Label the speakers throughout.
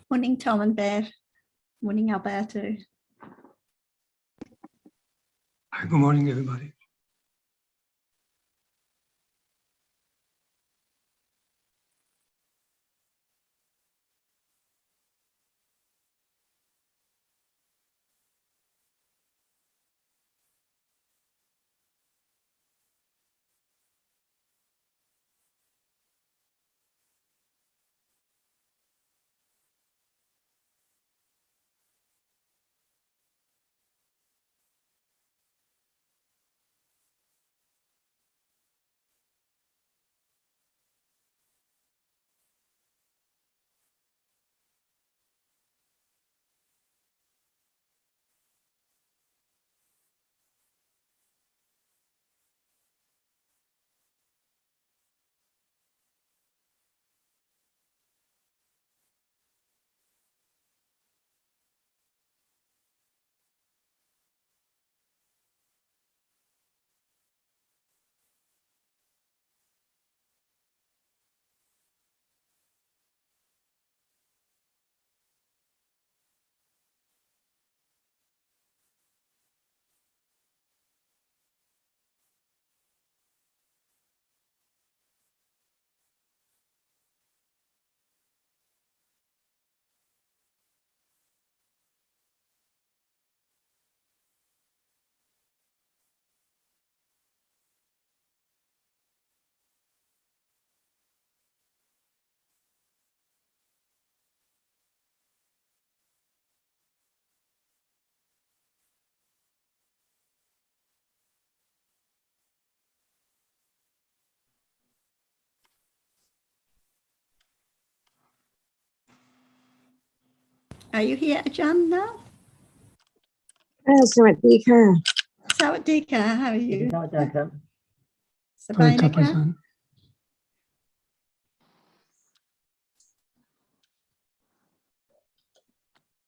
Speaker 1: Morning, Tom and Bev. Morning, Alberto.
Speaker 2: Good morning, everybody.
Speaker 1: Are you here, Ajahn, now?
Speaker 3: สวัสดีค่ะ
Speaker 1: Sawadika, how are you?
Speaker 3: อาจารย์ครับ
Speaker 1: Sabay na ka?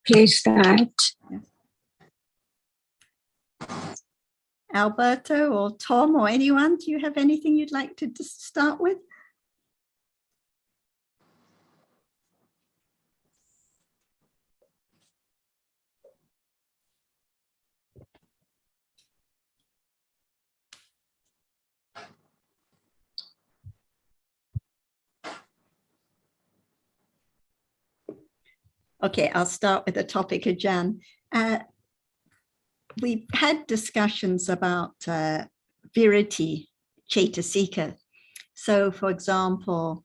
Speaker 3: Please start.
Speaker 1: Alberto or Tom or anyone, do you have anything you'd like to start with? Okay, I'll start with the topic, Ajahn. We've had discussions about virati, cetasika. So, for example,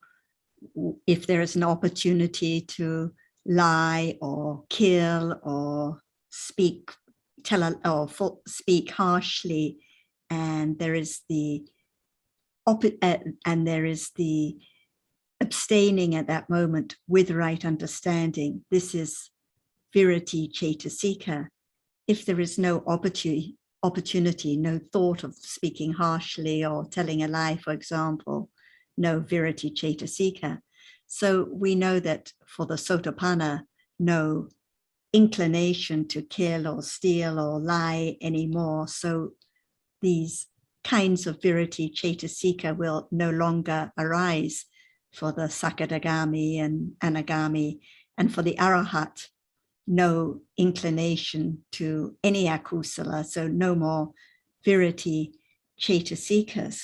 Speaker 1: if there is an opportunity to lie or kill or speak harshly, and there is the abstaining at that moment with right understanding, this is virati cetasika. If there is no opportunity, no thought of speaking harshly or telling a lie, for example, no virati cetasika. So we know that for the Sotapanna, no inclination to kill or steal or lie anymore. So these kinds of virati cetasika will no longer arise for the Sakadagami and Anagami, and for the Arahat, no inclination to any akusala, so no more virati cetasikas.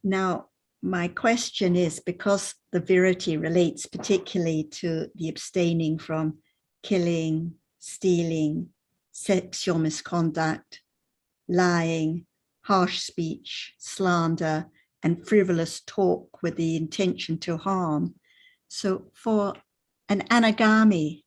Speaker 1: Now, my question is, because the virati relates particularly to the abstaining from killing, stealing, sexual misconduct, lying, harsh speech, slander, and frivolous talk with the intention to harm. So for an anagami,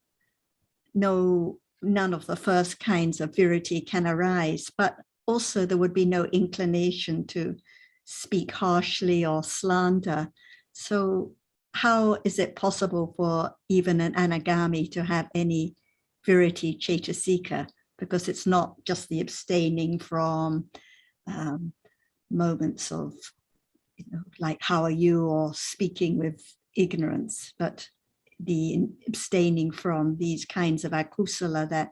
Speaker 1: none of the first kinds of virati can arise, but also there would be no inclination to speak harshly or slander. So how is it possible for even an anagami to have any virati cetasika? Because it's not just the abstaining from moments of, like, how are you, or speaking with ignorance, but the abstaining from these kinds of akusala that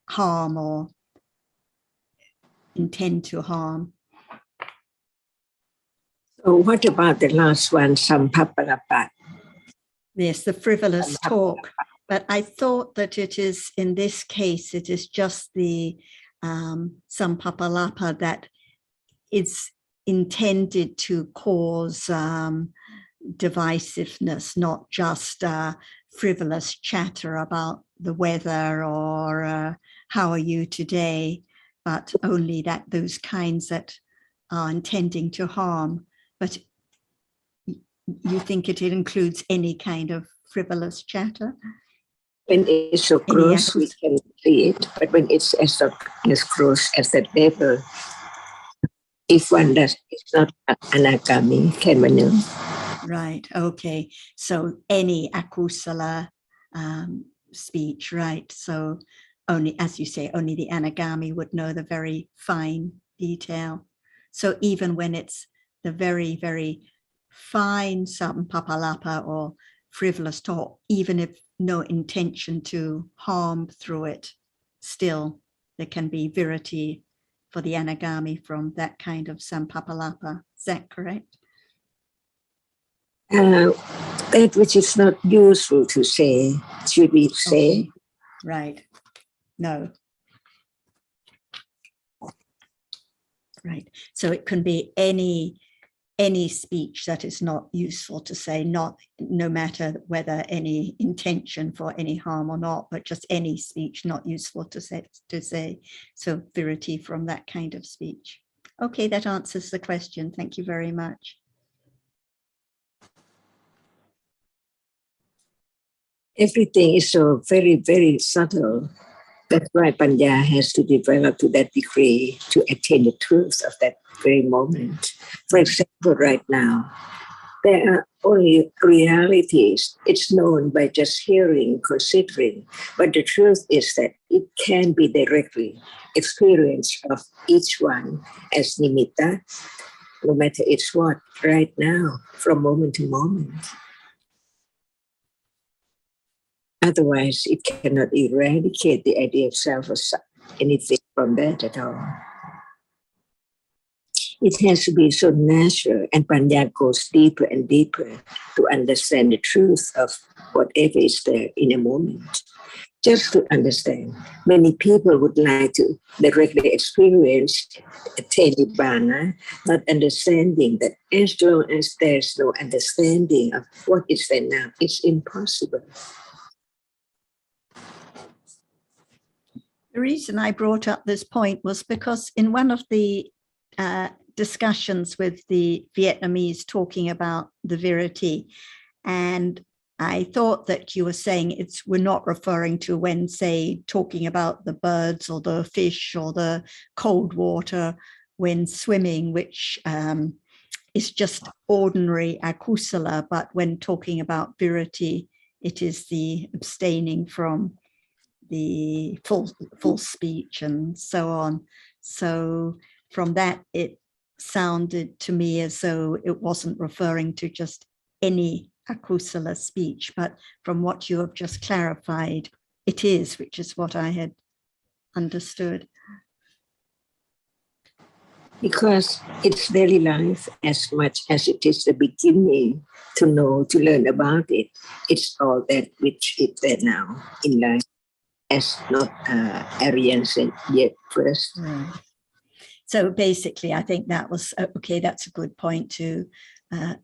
Speaker 1: harm or intend to harm.
Speaker 3: So what about the last one, sampapalapa?
Speaker 1: Yes, the frivolous talk. But I thought that it is, in this case, it is just the sampapalapa that is intended to cause divisiveness, not just frivolous chatter about the weather or how are you today, but only that those kinds that are intending to harm. But you think it includes any kind of frivolous chatter?
Speaker 3: When it's so gross, we can see it. But when it's as gross as that level, if one does, it's not anagami, can one know?
Speaker 1: Right. Okay. So any akusala speech, right? So only, as you say, only the anagami would know the very fine detail. So even when it's the very, very fine sampapalapa or frivolous talk, even if no intention to harm through it, still there can be virati for the anagami from that kind of sampapalapa. Is that correct?
Speaker 3: That which is not useful to say, should we say?
Speaker 1: Okay. Right. No. Right. So it can be any speech that is not useful to say, no matter whether any intention for any harm or not, but just any speech not useful to say. So virati from that kind of speech. Okay, that answers the question. Thank you very much.
Speaker 3: Everything is so very, very subtle. That's why Panya has to develop to that degree to attain the truth of that very moment. For example, right now, there are only realities. It's known by just hearing, considering. But the truth is that it can be directly experienced of each one as nimitta, no matter it's what, right now, from moment to moment. Otherwise, it cannot eradicate the idea of self or anything from that at all. It has to be so natural, and Panya goes deeper and deeper to understand the truth of whatever is there in a moment. Just to understand, many people would like to directly experience attain Nibbana, not understanding that as long as there's no understanding of what is there now, it's impossible.
Speaker 1: The reason I brought up this point was because in one of the discussions with the Vietnamese talking about the virati, and I thought that you were saying we're not referring to when, say, talking about the birds or the fish or the cold water when swimming, which is just ordinary akusala, but when talking about virati, it is the abstaining from the full speech and so on. So from that, it sounded to me as though it wasn't referring to just any akusala speech, but from what you have just clarified, it is, which is what I had understood.
Speaker 3: Because it's daily life as much as it is the beginning to know, to learn about it. It's all that which is there now in life, as not Aryan said yet first.
Speaker 1: Right. So basically, I think that was, okay, that's a good point to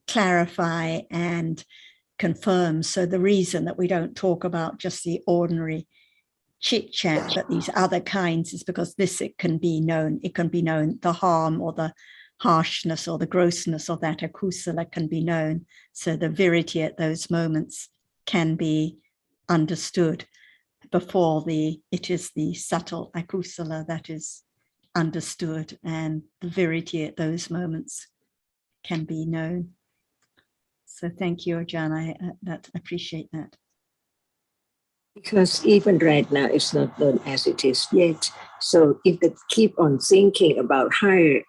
Speaker 1: clarify and confirm. So the reason that we don't talk about just the ordinary chit chat, but these other kinds, is because it can be known, the harm or the harshness or the grossness of that akusala can be known. So the virati at those moments can be understood before it is the subtle akusala that is understood, and the virati at those moments can be known. So thank you, Ajahn. I appreciate that.
Speaker 3: Because even right now, it's not known as it is yet. So if they keep on thinking about higher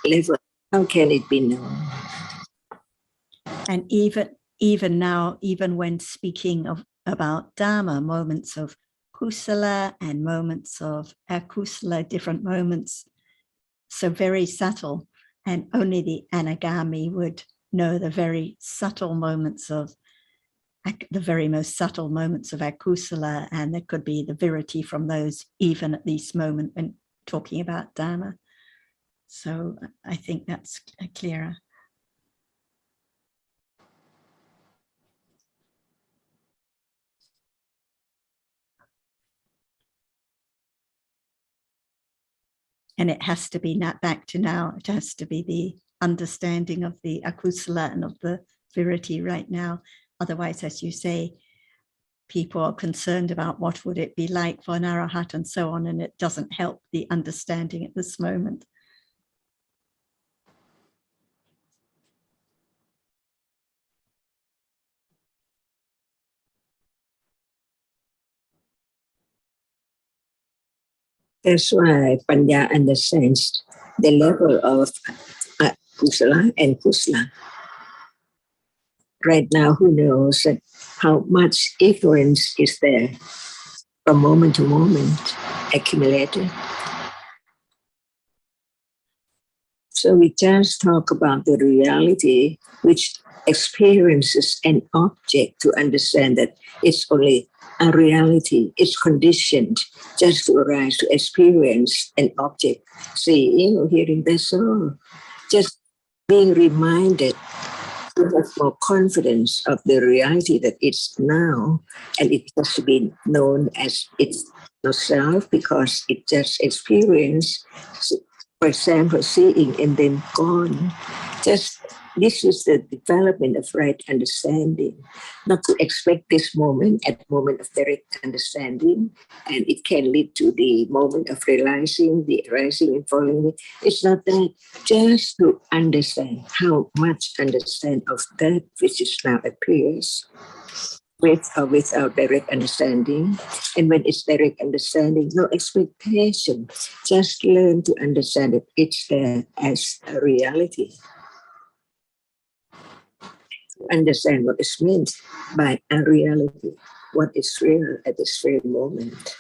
Speaker 3: level, how can it be known?
Speaker 1: And even now, even when speaking about Dhamma, moments of kusala and moments of akusala, different moments, so very subtle, and only the anagami would know the very subtle moments of the very most subtle moments of akusala, and there could be the virity from those even at this moment when talking about Dhamma. So I think that's clearer. And it has to be not back to now. It has to be the understanding of the akusala and of the virity right now. Otherwise, as you say, people are concerned about what would it be like for an arahat and so on, and it doesn't help the understanding at this moment.
Speaker 3: That's why Panya understands the level of kusala and kusala. Right now, who knows that how much ignorance is there from moment to moment accumulated. So we just talk about the reality which experiences an object to understand that it's only a reality. It's conditioned just to arise to experience an object, seeing or hearing, that's all. Just being reminded to have more confidence of the reality that it's now, and it has to be known as it's not self because it just experience. For example, seeing and then gone. Just this is the development of right understanding. Not to expect this moment at moment of direct understanding, and it can lead to the moment of realizing, the arising and falling. It's not that. Just to understand how much understand of that which is now appears with or without direct understanding. And when it's direct understanding, no expectation. Just learn to understand it. It's there as a reality. Understand what is meant by a reality, what is real at this very moment.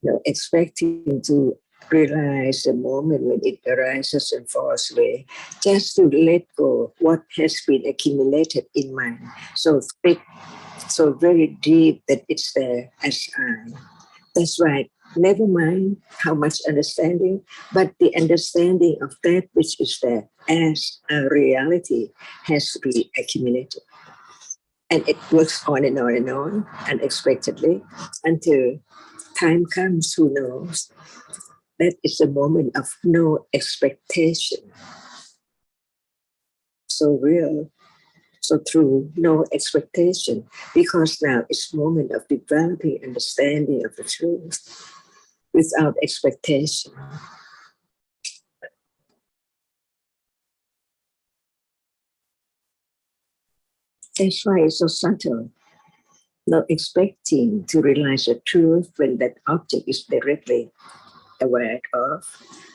Speaker 3: No expecting to realize the moment when it arises and falls away, just to let go what has been accumulated in mind. So thick, so very deep that it's there as I. That's right. Never mind how much understanding, but the understanding of that which is there as a reality has to be accumulated. And it works on and on and on, unexpectedly, until time comes, who knows. That is a moment of no expectation. So real, so true, no expectation, because now it's moment of developing understanding of the truth without expectation. That's why it's so subtle. Not expecting to realize the truth when that object is directly aware of.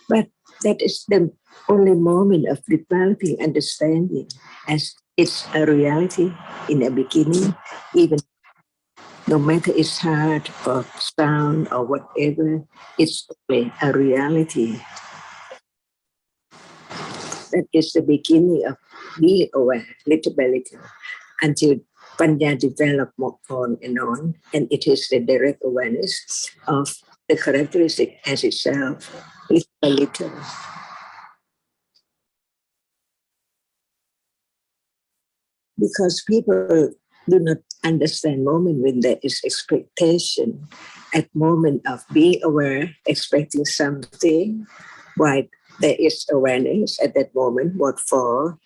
Speaker 3: But that is the only moment of developing understanding as it's a reality in the beginning, even no matter it's hard or sound or whatever, it's only a reality. That is the beginning of being aware, little by little, until Panya develop more on, and it is the direct awareness of the characteristic as itself, little by little. Because people do not understand moment when there is expectation, at moment of being aware, expecting something, why there is awareness at that moment, what for,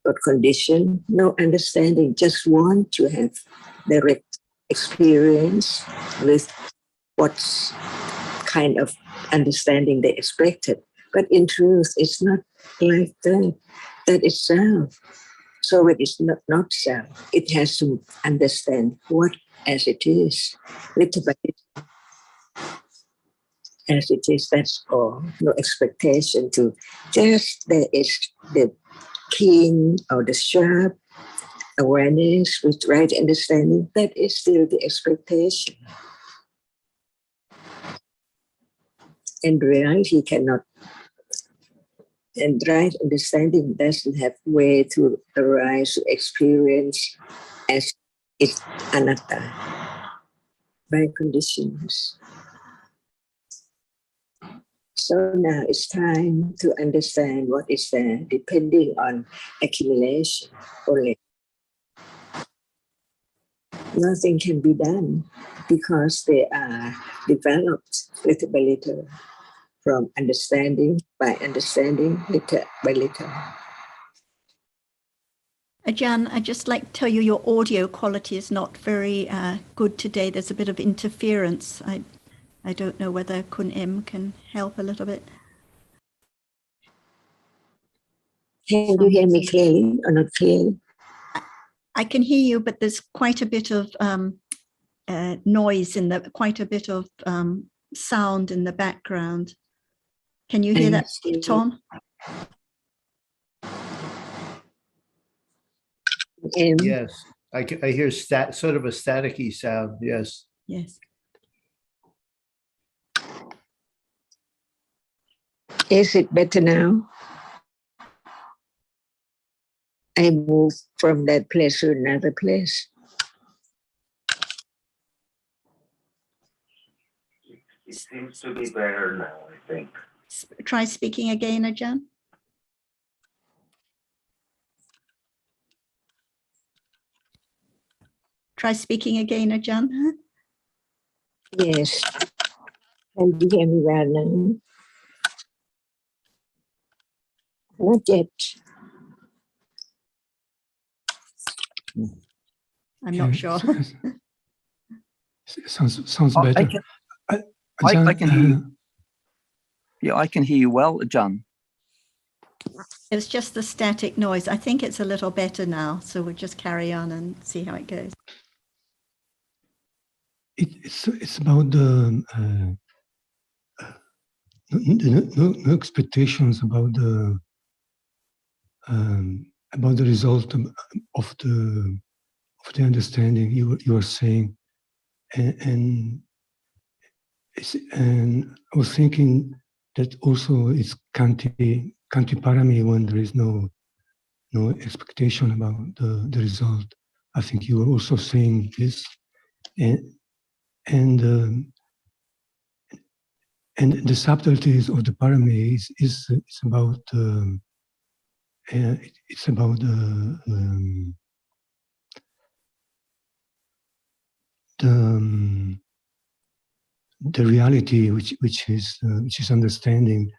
Speaker 3: what condition, no understanding, just want to have direct experience with what kind of understanding they expected. But in truth, it's not like that. That is self. So it is not self. It has to understand what as it is, little by little as it is, that's all. No expectation to just there is the keen or the sharp awareness with right understanding. That is still the expectation. And reality cannot And right understanding doesn't have way to arise, to experience as it's anatta by conditions. So now it's time to understand what is there, depending on accumulation only. Nothing can be done because they are developed little by little from understanding by understanding, little by little.
Speaker 1: Ajahn, I'd just like to tell you your audio quality is not very good today. There's a bit of interference. I don't know whether Kun Im can help a little bit.
Speaker 3: Can you hear me clearly or not clearly?
Speaker 1: I can hear you, but there's quite a bit of noise in the, quite a bit of sound in the background. Can you hear that, Tom?
Speaker 4: Yes, I hear sort of a staticky sound. Yes.
Speaker 1: Yes.
Speaker 3: Is it better now? I move from that place to another place.
Speaker 5: It seems to be better now, I think.
Speaker 1: Try speaking again, Ajahn. Try speaking again, Ajahn.
Speaker 3: Yes. Can you hear me well now? Not yet.
Speaker 1: I'm not sure.
Speaker 2: Sounds
Speaker 6: I
Speaker 2: better.
Speaker 6: can,
Speaker 2: Ajahn,
Speaker 6: I can hear you. Yeah, I can hear you well, John.
Speaker 1: It's just the static noise. I think it's a little better now, so we'll just carry on and see how it goes.
Speaker 2: It's about the no expectations about the result of the understanding you are saying, and I was thinking that also it's kanti parami when there is no expectation about the result. I think you were also saying this, and the subtleties of the parami is about it's about the reality which is understanding,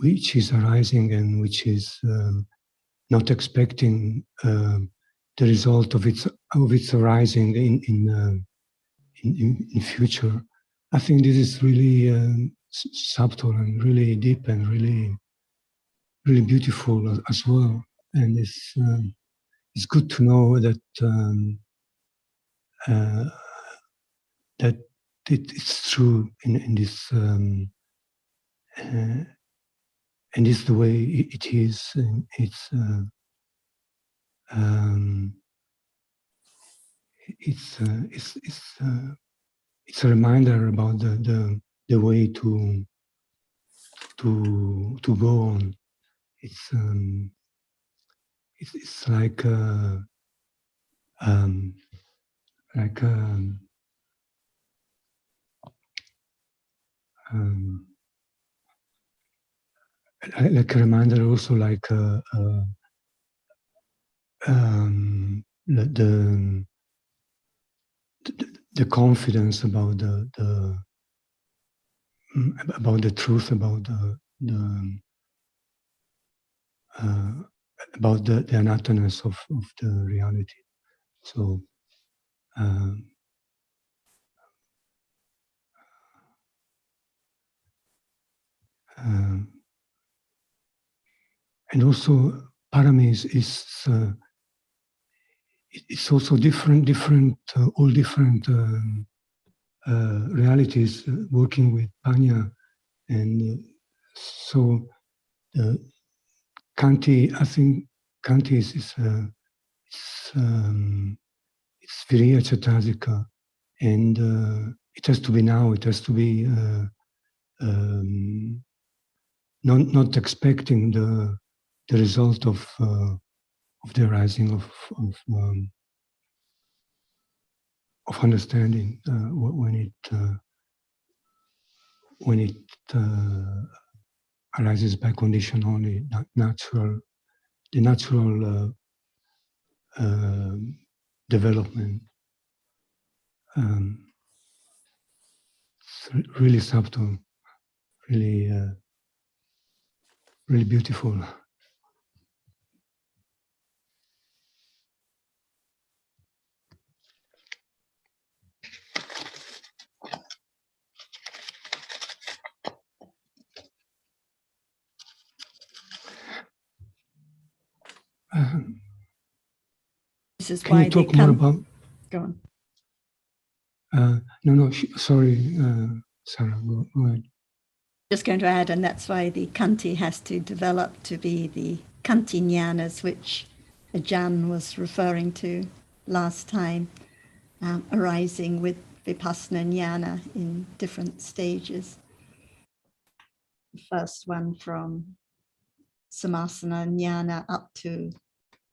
Speaker 2: which is arising, and which is not expecting the result of its arising in future. I think this is really subtle and really deep and really beautiful as well. And it's good to know that that it's true in this. And it's the way it is. And it's a reminder about the way to go on. It's like like like a reminder, also like the confidence about the truth, about about the unatterness of the reality. So and also paramis is it's also different all different realities working with Panya, and so Kanti, I think Kanti is it's Viriya Chatasika, and it has to be now. It has to be not expecting the result of the arising of understanding when it arises by condition only, not natural, the natural development. It's really subtle, really, really beautiful.
Speaker 1: This is
Speaker 2: Can
Speaker 1: why
Speaker 2: you talk
Speaker 1: they
Speaker 2: more
Speaker 1: come.
Speaker 2: about?
Speaker 1: Go on.
Speaker 2: No, sorry, Sarah, go ahead.
Speaker 1: Just going to add, and that's why the Kanti has to develop to be the Kanti jnanas, which Ajahn was referring to last time, arising with Vipassana jnana in different stages. The first one from Samasana jnana up to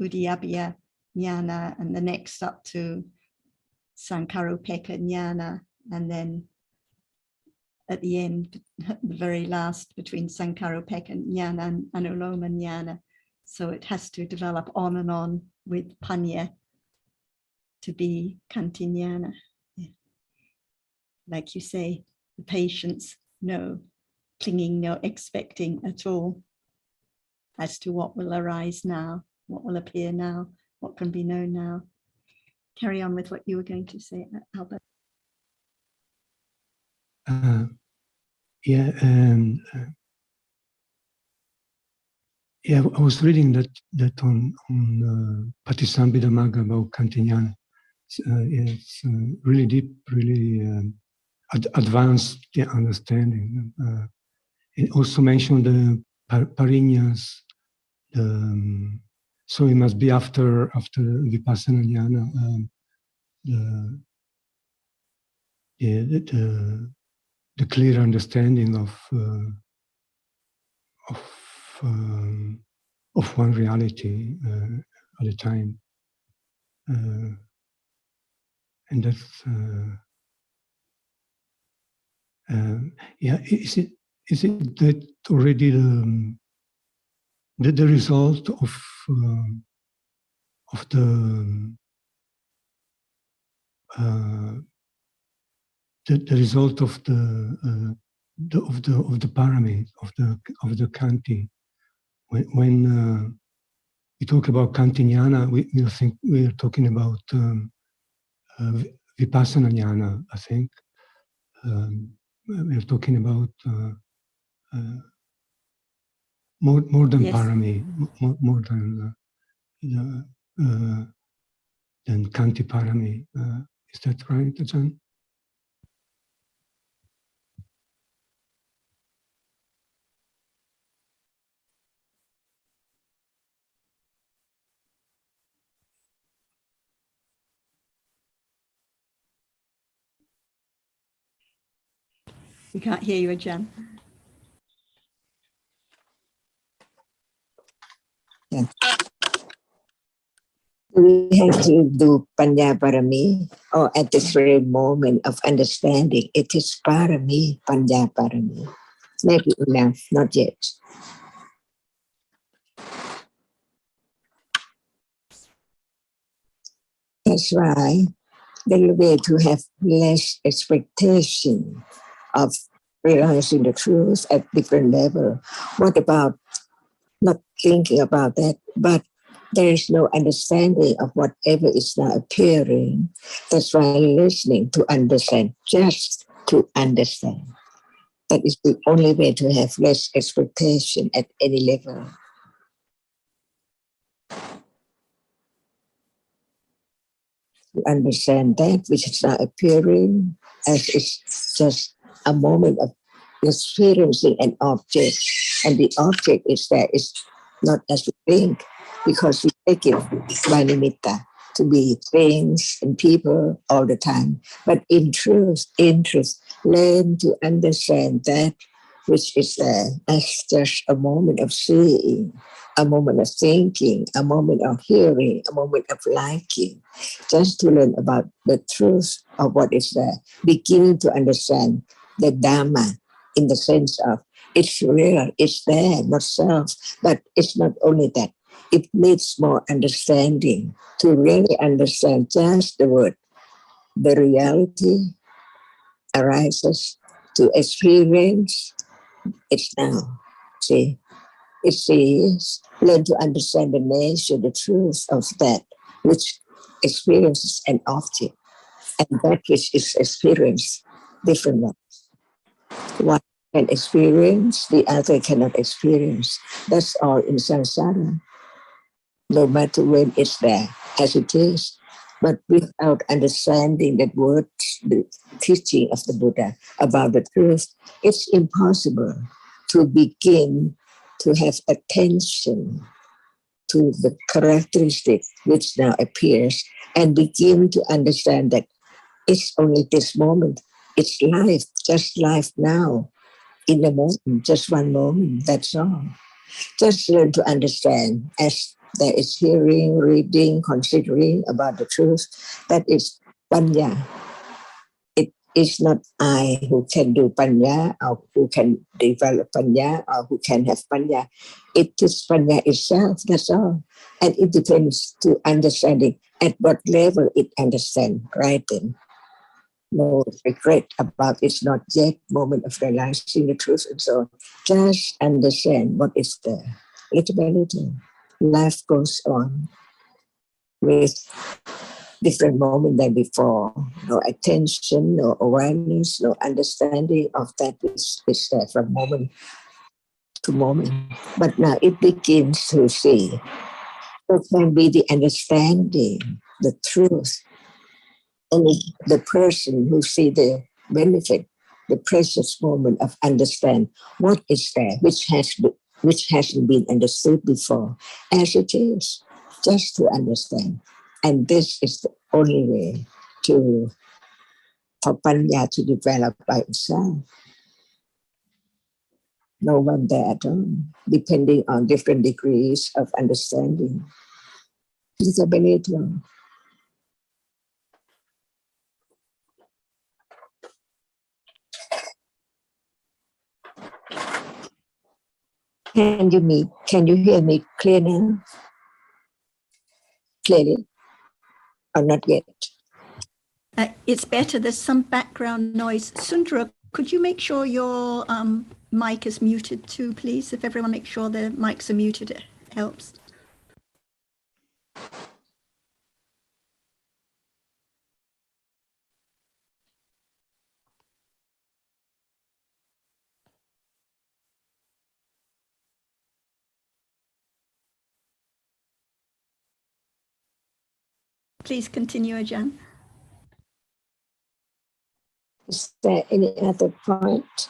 Speaker 1: Uddiyabhya jnana, and the next up to Sankarupeka jnana, and then at the end, the very last between Sankarupeka jnana and Anuloma jnana. So it has to develop on and on with Panya to be Kanti jnana. Yeah. Like you say, the patience, no clinging, no expecting at all as to what will arise now, what will appear now, what can be known now. Carry on with what you were going to say, Albert.
Speaker 2: Yeah, I was reading that on Patisambhida Magga about Kanti jnana. It's really deep, really advanced understanding. It also mentioned the parinyas. So it must be after Vipassana jnana. The clear understanding of one reality at a time, and that's Is it that already the result of the result of the parami of the Kanti? When we talk about Kanti jnana, we think we are talking about Vipassana jnana. I think we are talking about more than
Speaker 1: Yes.
Speaker 2: parami, more than Kanti parami. Is that right, Ajahn?
Speaker 1: We can't hear you, Ajahn.
Speaker 3: Yeah. We have to do Panya Parami, or at this very moment of understanding, it is Parami, Panya Parami. Maybe enough, not yet. That's why the way to have less expectation of realizing the truth at different level. What about not thinking about that, but there is no understanding of whatever is now appearing. That's why listening to understand, just to understand. That is the only way to have less expectation at any level. To understand that which is now appearing as it's just a moment of experiencing an object, and the object is there is not as we think, because we take it by nimitta to be things and people all the time. But in truth, learn to understand that which is there as just a moment of seeing, a moment of thinking, a moment of hearing, a moment of liking, just to learn about the truth of what is there, beginning to understand the Dhamma in the sense of it's real, it's there, not self. But it's not only that, it needs more understanding to really understand just the word. The reality arises to experience. It's now. See, it says, learn to understand the nature, the truth of that which experiences an object, and that which is experienced, different ones. One can experience, the other cannot experience. That's all in samsara. No matter when it's there, as it is. But without understanding that word, the teaching of the Buddha about the truth, it's impossible to begin to have attention to the characteristic which now appears and begin to understand that it's only this moment. It's life, just life now, in a moment, just one moment, that's all. Just learn to understand as there is hearing, reading, considering about the truth. That is panya. It is not I who can do panya or who can develop panya or who can have panya. It is panya itself, that's all. And it depends to understanding at what level it understands, right then. No regret about it's not yet moment of realizing the truth and so on. Just understand what is there. Little by little, life goes on with different moment than before. No attention, no awareness, no understanding of that which is there from moment to moment. But now it begins to see. It can be the understanding, the truth. And the person who see the benefit, the precious moment of understand what is there, which hasn't been understood before, as it is, just to understand. And this is the only way for panya to develop by itself. No one there at all, depending on different degrees of understanding. Disability. Can you hear me clear now? Clearly? Or not yet?
Speaker 1: It's better. There's some background noise. Sundara, could you make sure your mic is muted too, please? If everyone makes sure their mics are muted, it helps. Please continue, Ajahn.
Speaker 3: Is there any other point?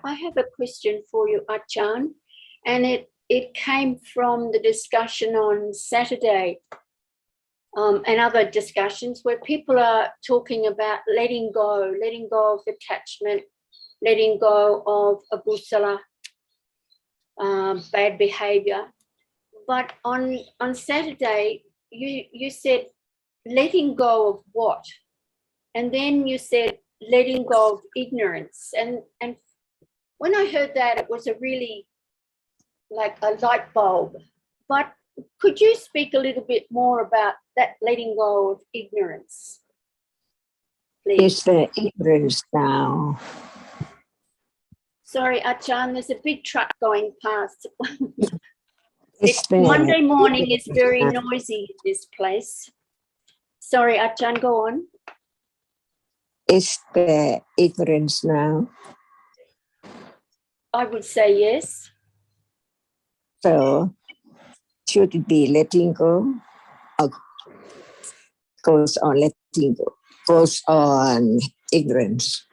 Speaker 7: I have a question for you, Ajahn, and it came from the discussion on Saturday and other discussions where people are talking about letting go of attachment, letting go of abusala, bad behavior. But on Saturday, you said letting go of what? And then you said letting go of ignorance. And when I heard that, it was a really like a light bulb. But could you speak a little bit more about that letting go of ignorance, please?
Speaker 3: Is there ignorance now?
Speaker 7: Sorry, Ajahn, there's a big truck going past.
Speaker 3: Monday
Speaker 7: morning is very noisy in this place. Sorry, Ajahn, go on.
Speaker 3: Is there ignorance now?
Speaker 7: I would say yes.
Speaker 3: So, should it be letting go or goes on letting go, goes on ignorance,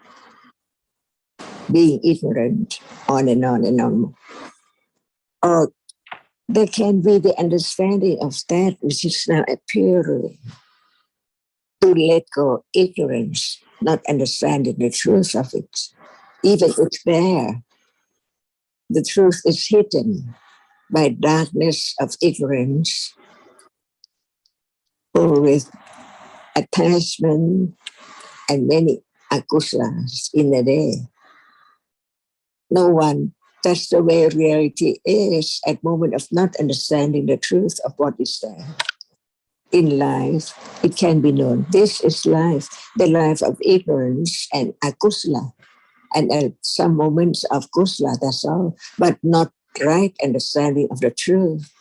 Speaker 3: being ignorant, on and on and on? Or there can be the understanding of that which is now appearing to let go ignorance not understanding the truth of it. Even it's there, the truth is hidden by darkness of ignorance or with attachment and many akusalas in a day. No one, that's the way reality is at moment of not understanding the truth of what is there. In life, it can be known. This is life, the life of ignorance and akusala. And at some moments of kusala, that's all, but not right understanding of the truth.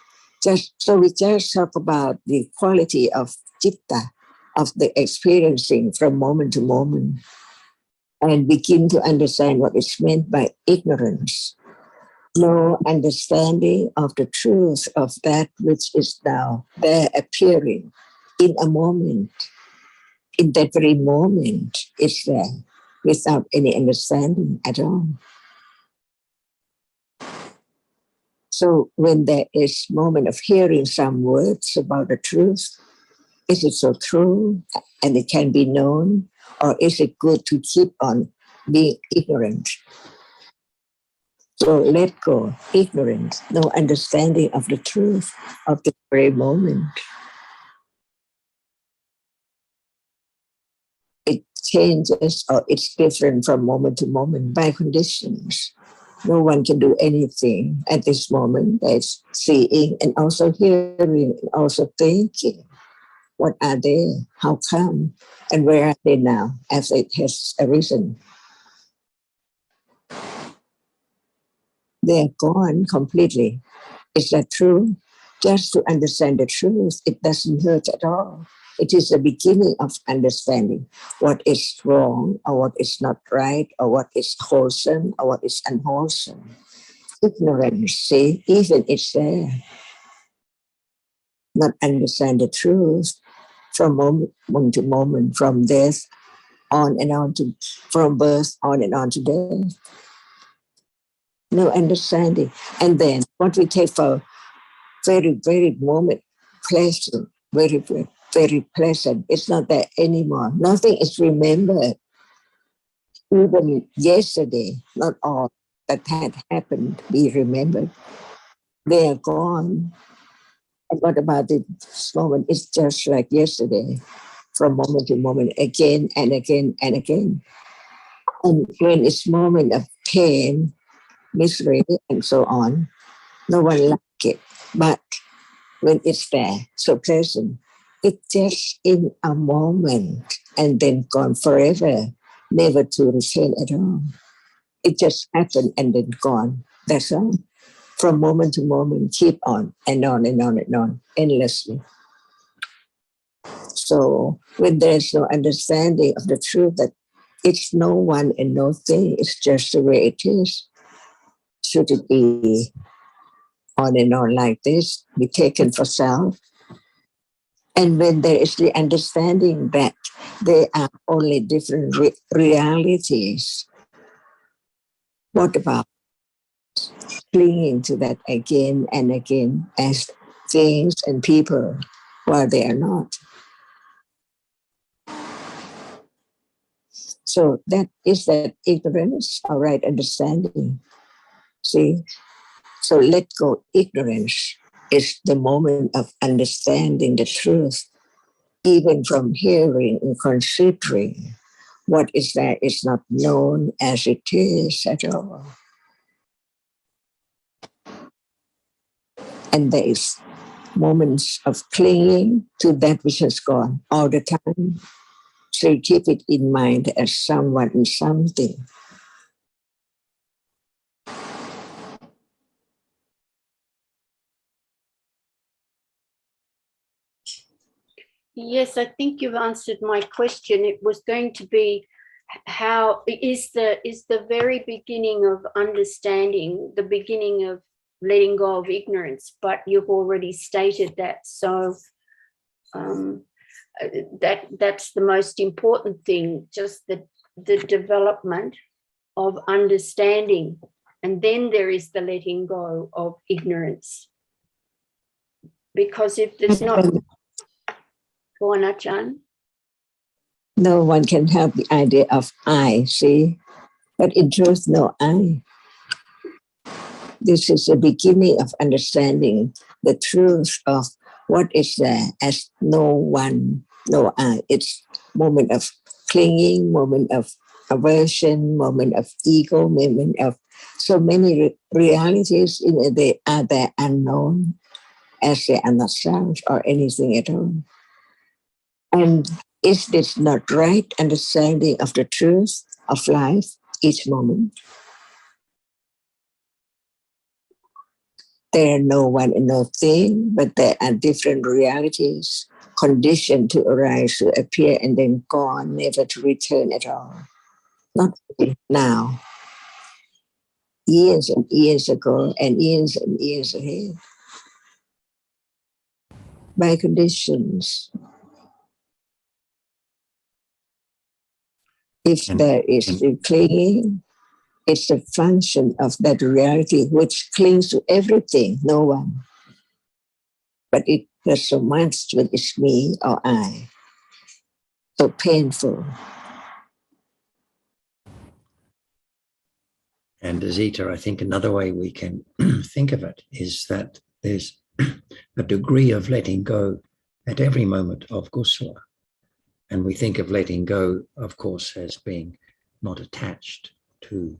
Speaker 3: We just talk about the quality of citta, of the experiencing from moment to moment, and begin to understand what is meant by ignorance. No understanding of the truth of that which is now there appearing in a moment. In that very moment, it's there without any understanding at all. So when there is moment of hearing some words about the truth, is it so true and it can be known, or is it good to keep on being ignorant? So let go, ignorance, no understanding of the truth of the very moment. It changes or it's different from moment to moment by conditions. No one can do anything at this moment. There's seeing and also hearing and also thinking. What are they? How come? And where are they now as it has arisen? They're gone completely. Is that true? Just to understand the truth, it doesn't hurt at all. It is the beginning of understanding what is wrong or what is not right or what is wholesome or what is unwholesome. Ignorance, see, even it's there. Not understand the truth from moment to moment, from death on and on to, from birth on and on to death. No understanding. And then what we take for very, very moment, pleasant, very, very, very pleasant. It's not there anymore. Nothing is remembered. Even yesterday, not all that had happened be remembered. They are gone. And what about this moment? It's just like yesterday, from moment to moment, again and again and again. And when it's moment of pain, misery, and so on, no one like it. But when it's there, so pleasant, it's just in a moment and then gone forever, never to return at all. It just happened and then gone. That's all. From moment to moment, keep on and on and on and on, endlessly. So when there's no understanding of the truth that it's no one and no thing, it's just the way it is. Should it be on and on like this, be taken for self? And when there is the understanding that they are only different realities, what about clinging to that again and again as things and people while they are not? So that is that ignorance or right understanding. See? So let go ignorance is the moment of understanding the truth, even from hearing and considering what is there is not known as it is at all. And there is moments of clinging to that which has gone all the time. So you keep it in mind as someone and something.
Speaker 7: Yes, I think you've answered my question. It was going to be how is the very beginning of understanding, the beginning of letting go of ignorance, but you've already stated that. So that's the most important thing, just the development of understanding. And then there is the letting go of ignorance. Because if there's not... Go on, Achan.
Speaker 3: No one can have the idea of I, see? But in truth, no I. This is the beginning of understanding the truth of what is there as no one, no I. It's moment of clinging, moment of aversion, moment of ego, moment of so many realities. They are there unknown, as they are not sound or anything at all. And is this not right understanding of the truth of life each moment? There are no one and no thing, but there are different realities conditioned to arise, to appear, and then gone, never to return at all. Not now. Years and years ago, and years ahead. By conditions. If there is still clinging, it's a function of that reality which clings to everything, no one. But it does so much when it's me or I. So painful.
Speaker 8: And Azita, I think another way we can think of it is that there's a degree of letting go at every moment of kusala. And we think of letting go, of course, as being not attached to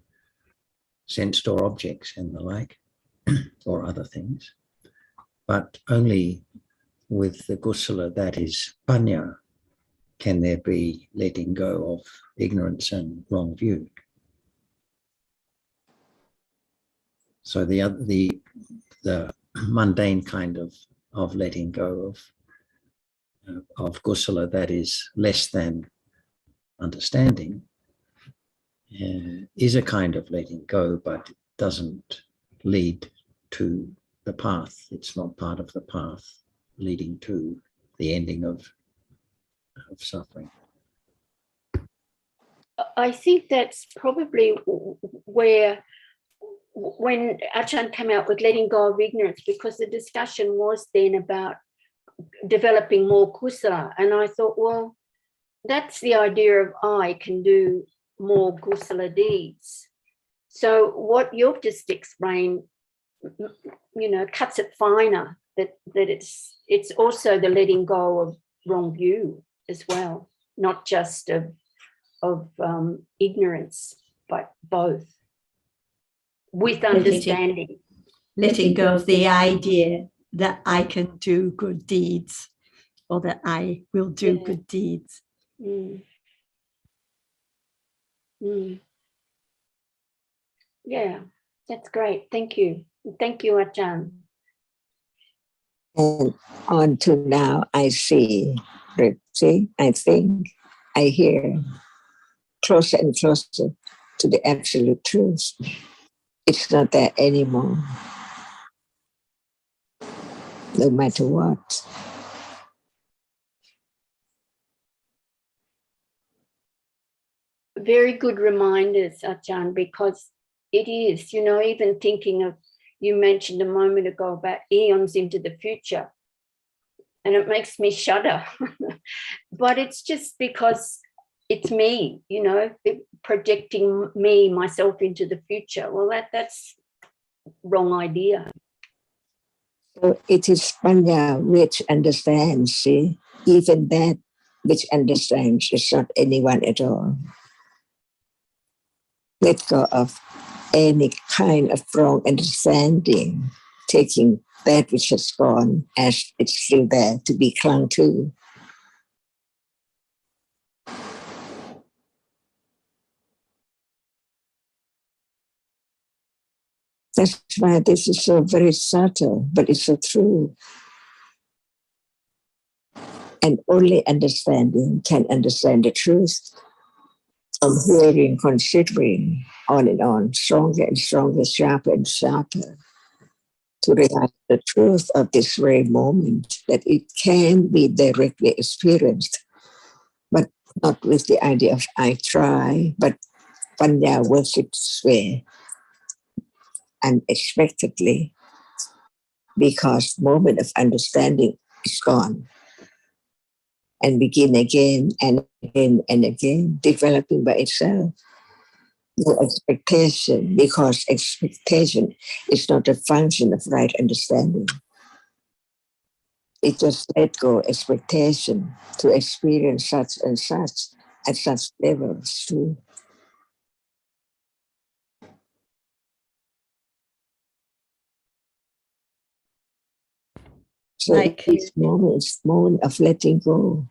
Speaker 8: sensed or objects and the like, or other things. But only with the kusala that is panya can there be letting go of ignorance and wrong view. So the mundane kind of letting go of kusala that is less than understanding is a kind of letting go, but it doesn't lead to the path. It's not part of the path leading to the ending of suffering.
Speaker 7: I think that's probably where, when Ajahn came out with letting go of ignorance, because the discussion was then about developing more kusala. And I thought, well, that's the idea of I can do more kusala deeds. So what you've just explained, cuts it finer, that it's also the letting go of wrong view as well, not just of ignorance, but both, with understanding.
Speaker 1: Letting go of the idea that I can do good deeds, or that I will do good deeds.
Speaker 7: Mm. Mm. Yeah, that's great. Thank you. Thank you, Ajahn.
Speaker 3: And on to now, I see, I think, I hear, closer and closer to the absolute truth. It's not there anymore, no matter what.
Speaker 7: Very good reminders, Ajahn, because it is, even thinking of, you mentioned a moment ago about eons into the future, and it makes me shudder. But it's just because it's me, projecting myself into the future. Well, that's wrong idea.
Speaker 3: So it is panya which understands, see, even that which understands is not anyone at all. Let go of any kind of wrong understanding, taking that which has gone as it's still there to be clung to. That's why this is so very subtle, but it's so true. And only understanding can understand the truth. From hearing, considering, on and on, stronger and stronger, sharper and sharper, to realize the truth of this very moment, that it can be directly experienced, but not with the idea of I try, but panya works its way unexpectedly, because moment of understanding is gone. and begin again and again and again, developing by itself. No expectation, because expectation is not a function of right understanding. It just let go expectation to experience such and such at such levels too. So
Speaker 1: Like-
Speaker 3: this moment of letting go,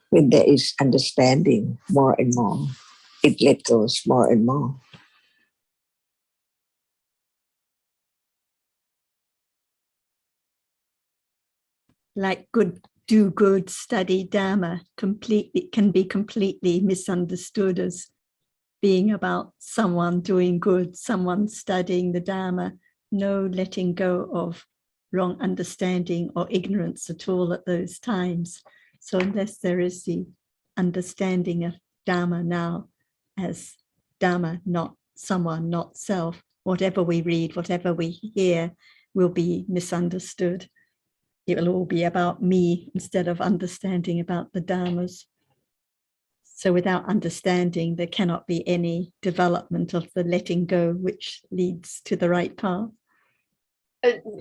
Speaker 3: when there is understanding more and more, it let goes more and more.
Speaker 1: Like do good, study Dhamma can be completely misunderstood as being about someone doing good, someone studying the Dhamma, no letting go of wrong understanding or ignorance at all at those times. So unless there is the understanding of Dhamma now as Dhamma, not someone, not self, whatever we read, whatever we hear will be misunderstood. It will all be about me instead of understanding about the Dhammas. So without understanding, there cannot be any development of the letting go, which leads to the right path.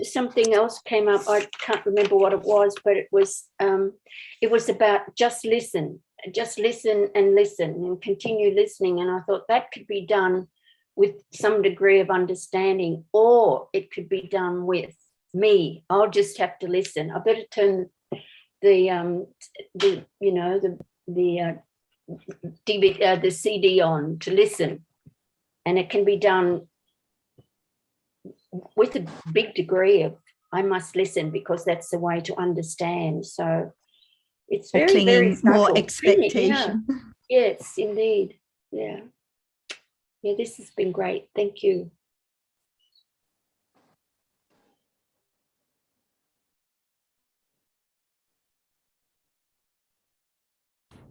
Speaker 7: Something else came up. I can't remember what it was, but it was about just listen and continue listening. And I thought that could be done with some degree of understanding, or it could be done with me. I'll just have to listen. I better turn the CD on to listen, and it can be done with a big degree of I must listen because that's the way to understand. So it's very, very
Speaker 1: more
Speaker 7: subtle.
Speaker 1: expectation.
Speaker 7: Yeah. Yes, indeed. Yeah. Yeah, this has been great. Thank you.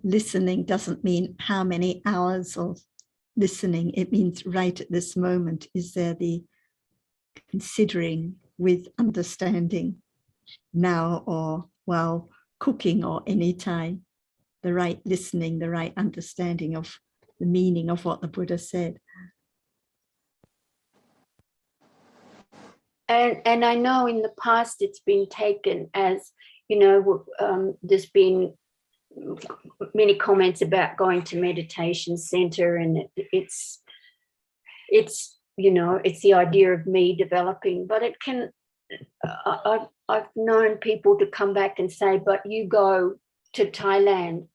Speaker 1: Listening doesn't mean how many hours of listening. It means right at this moment, is there the considering with understanding now or while cooking or any time, the right listening, the right understanding of the meaning of what the Buddha said.
Speaker 7: And I know in the past it's been taken as, there's been many comments about going to meditation center, and it's the idea of me developing, but it can, I've known people to come back and say, but you go to Thailand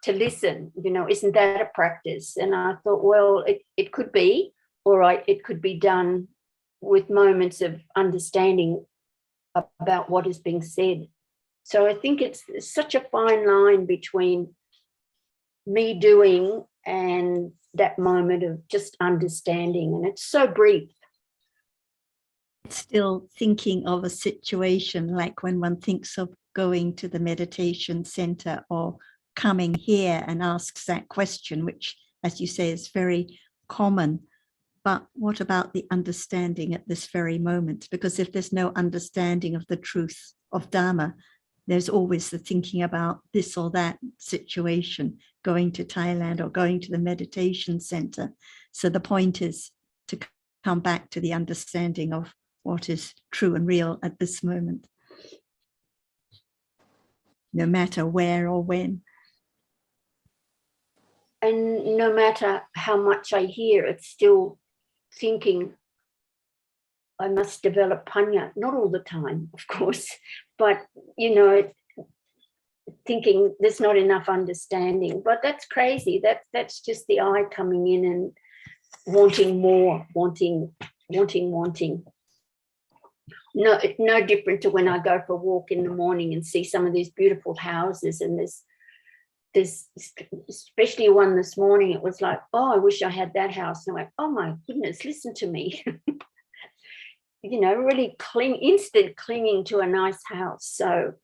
Speaker 7: to listen, isn't that a practice? And I thought, well, it could be, or it could be done with moments of understanding about what is being said. So I think it's such a fine line between me doing and that moment of just understanding. And it's so brief.
Speaker 1: Still thinking of a situation like when one thinks of going to the meditation center or coming here and asks that question, which, as you say, is very common. But what about the understanding at this very moment? Because if there's no understanding of the truth of Dhamma, there's always the thinking about this or that situation, going to Thailand or going to the meditation center. So the point is to come back to the understanding of what is true and real at this moment, no matter where or when.
Speaker 7: And no matter how much I hear, it's still thinking I must develop panya, not all the time, of course, but, thinking there's not enough understanding. But that's crazy. That's just the I coming in and wanting more, wanting. No, it's no different to when I go for a walk in the morning and see some of these beautiful houses, and there's especially one this morning, it was like, oh, I wish I had that house. And I'm like, oh my goodness, listen to me. Really instant clinging to a nice house. So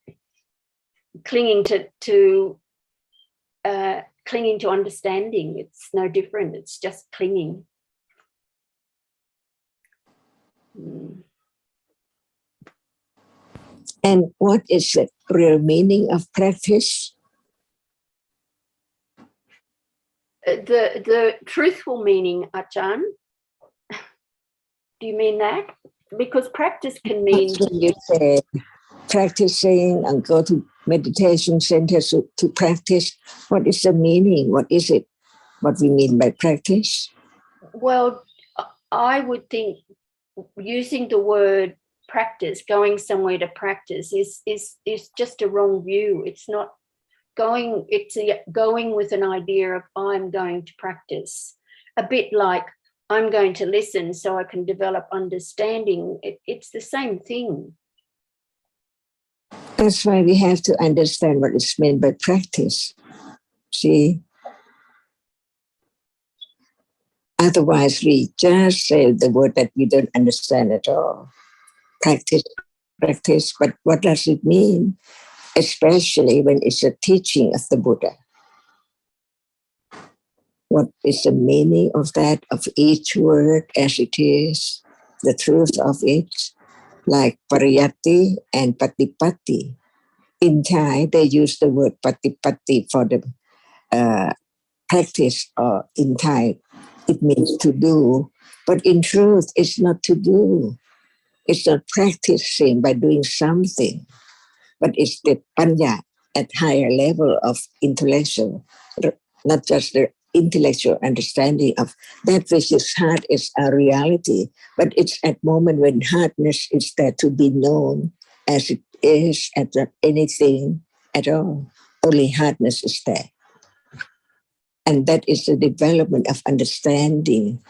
Speaker 7: clinging to understanding, it's no different. It's just clinging.
Speaker 3: And what is the real meaning of practice?
Speaker 7: the truthful meaning, Achan. Do you mean that? Because practice can mean.
Speaker 3: When you say practicing and go to meditation centers to practice, what is the meaning? What is it? What we mean by practice?
Speaker 7: Well, I would think using the word practice, going somewhere to practice, is just a wrong view. It's not going. It's going with an idea of I'm going to practice. A bit like I'm going to listen so I can develop understanding. It's the same thing.
Speaker 3: That's why we have to understand what is meant by practice. See? Otherwise, we just say the word that we don't understand at all. Practice, practice, but what does it mean? Especially when it's a teaching of the Buddha. What is the meaning of that, of each word as it is, the truth of it, like pariyatti and patipatti. In Thai, they use the word patipatti for the practice, or in Thai, it means to do. But in truth, it's not to do. It's not practicing by doing something, but it's the panya at higher level of intellectual, not just the intellectual understanding of that which is hard is a reality, but it's at moment when hardness is there to be known as it is, as anything at all. Only hardness is there. And that is the development of understanding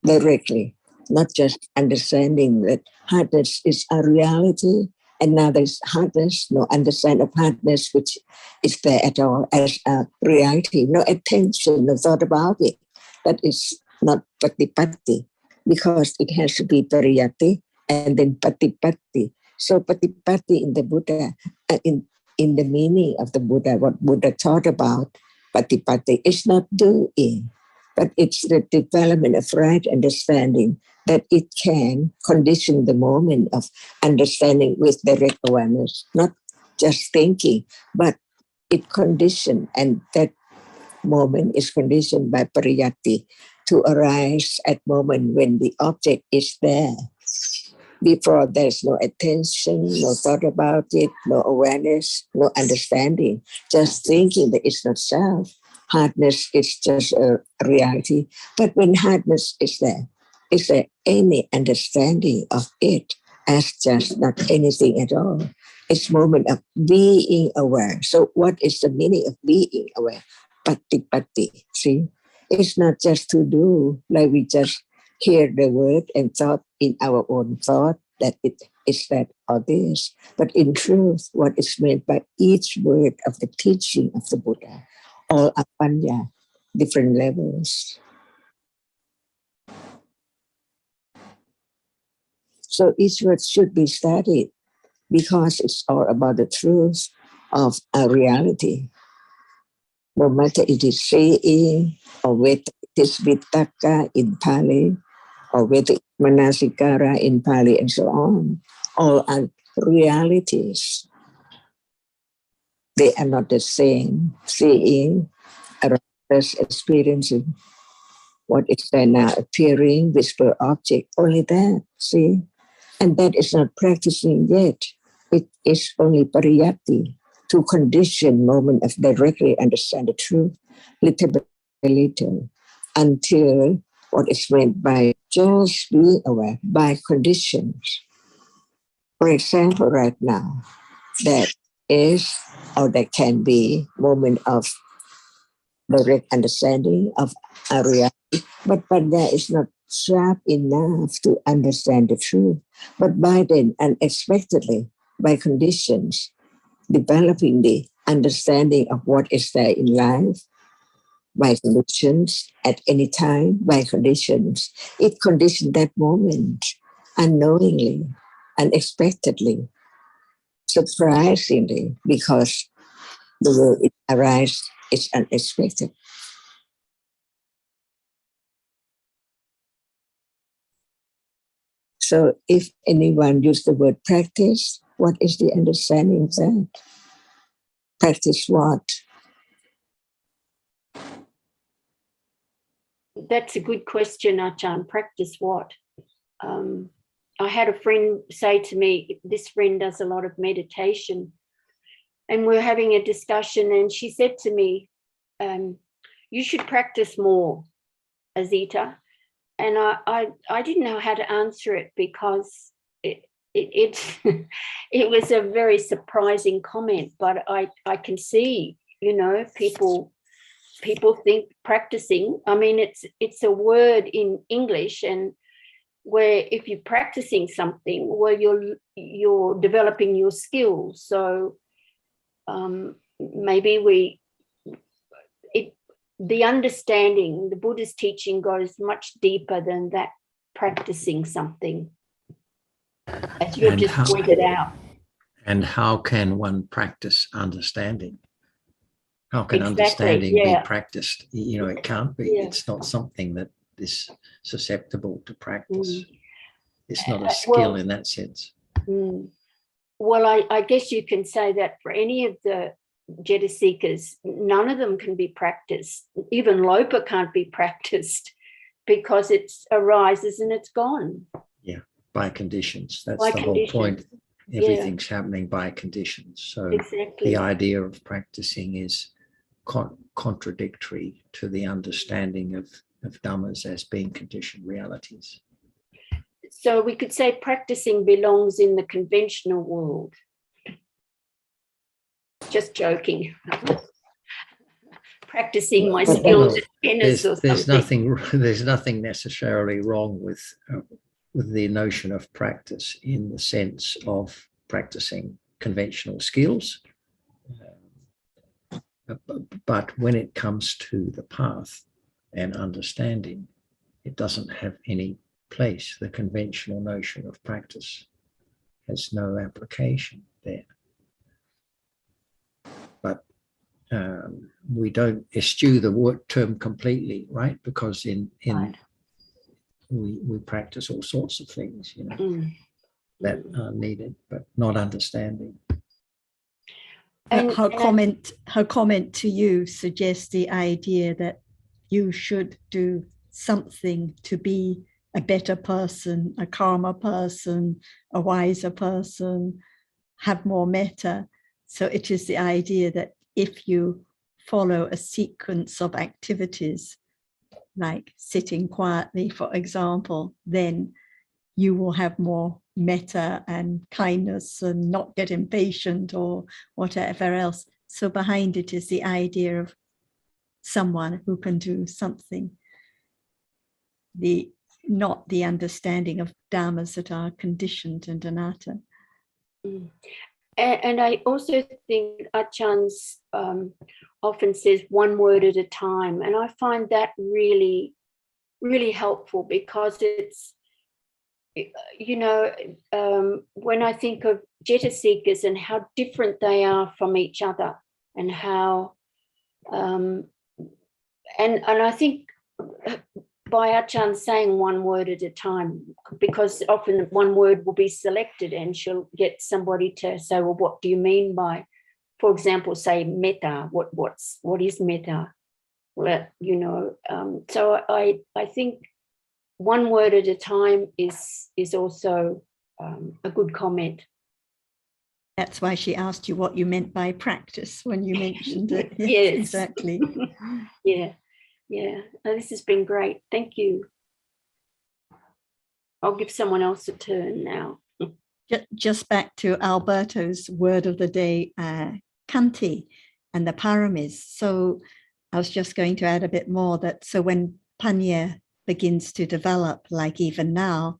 Speaker 3: directly, not just understanding that hardness is a reality, and now there's hardness, no understanding of hardness, which is there at all as a reality, no attention, no thought about it. That is not patipatti, because it has to be pariyatti and then patipatti. So patipatti in the Buddha, in the meaning of the Buddha, what Buddha taught about, patipatti is not doing, but it's the development of right understanding, that it can condition the moment of understanding with direct awareness, not just thinking, but it conditioned, and that moment is conditioned by pariyatti to arise at moment when the object is there. Before, there's no attention, no thought about it, no awareness, no understanding, just thinking that it's not self. Hardness is just a reality. But when hardness is there any understanding of it as just not anything at all? It's moment of being aware. So what is the meaning of being aware? Patipatti, see? It's not just to do, like we just hear the word and thought in our own thought that it is that or this. But in truth, what is meant by each word of the teaching of the Buddha, all are panya, different levels. So each word should be studied because it's all about the truth of a reality. No matter it is saying or whether it is vitakka in Pali, or whether manasikara in Pali and so on, all are realities. They are not the same. Seeing, aroused, experiencing what is there now, appearing, whisper object, only that, see? And that is not practicing yet. It is only pariyatti, to condition moment of directly understand the truth, little by little, until what is meant by just being aware by conditions. For example, right now, there is or there can be moment of direct understanding of a reality, but there is not sharp enough to understand the truth. But by then, unexpectedly, by conditions, developing the understanding of what is there in life, by conditions, at any time, by conditions. It conditioned that moment unknowingly, unexpectedly, surprisingly, because the way it arises is unexpected. So if anyone used the word practice, what is the understanding of that? Practice what?
Speaker 7: That's a good question, Achan. Practice what? I had a friend say to me, this friend does a lot of meditation, and we're having a discussion, and she said to me, you should practice more, Azita. And I didn't know how to answer it, because it it was a very surprising comment, but I can see, you know, people think practicing, I mean, it's a word in English, and where if you're practicing something, well, you're developing your skills. So maybe the understanding, the Buddha's teaching goes much deeper than that practicing something, as you've just pointed out.
Speaker 8: And how can one practice understanding? How can
Speaker 7: Exactly,
Speaker 8: understanding
Speaker 7: yeah.
Speaker 8: be practiced? You know, it can't be.
Speaker 7: Yeah.
Speaker 8: It's not something that is susceptible to practice. It's not a
Speaker 7: Well,
Speaker 8: skill in that sense.
Speaker 7: Well, I guess you can say that for any of the Jeta seekers, none of them can be practiced. Even Lopa can't be practiced, because it arises and it's gone.
Speaker 8: Yeah, by conditions. That's
Speaker 7: By
Speaker 8: the
Speaker 7: conditions.
Speaker 8: whole point. Everything's happening by conditions. So
Speaker 7: Exactly.
Speaker 8: the idea of practicing is contradictory to the understanding of Dhammas as being conditioned realities.
Speaker 7: So we could say practicing belongs in the conventional world. Just joking. Practicing my skills as tennis or something.
Speaker 8: There's nothing necessarily wrong with the notion of practice in the sense of practicing conventional skills. But when it comes to the path and understanding, it doesn't have any place. The conventional notion of practice has no application there. But we don't eschew the word term completely, right? Because
Speaker 7: Right.
Speaker 8: we practice all sorts of things, you know, that are needed, but not understanding.
Speaker 1: And her comment to you suggests the idea that you should do something to be a better person, a calmer person, a wiser person, have more metta. So it is the idea that if you follow a sequence of activities, like sitting quietly, for example, then you will have more metta and kindness and not get impatient or whatever else. So behind it is the idea of someone who can do something, not the understanding of dhammas that are conditioned and anatta.
Speaker 7: And I also think Achan's often says one word at a time, and I find that really, really helpful, because it's, you know, when I think of Jeta seekers and how different they are from each other, and how, and I think by Achan saying one word at a time, because often one word will be selected and she'll get somebody to say, well, what do you mean by, for example, say metta, what is metta? Well, you know, so I think one word at a time is also a good comment.
Speaker 1: That's why she asked you what you meant by practice when you mentioned it.
Speaker 7: Yes.
Speaker 1: Exactly.
Speaker 7: Yeah. This has been great. Thank you. I'll give someone else a turn now.
Speaker 1: Just back to Alberto's word of the day, kanti, and the paramis. So I was just going to add a bit more that, so when panya begins to develop, like even now,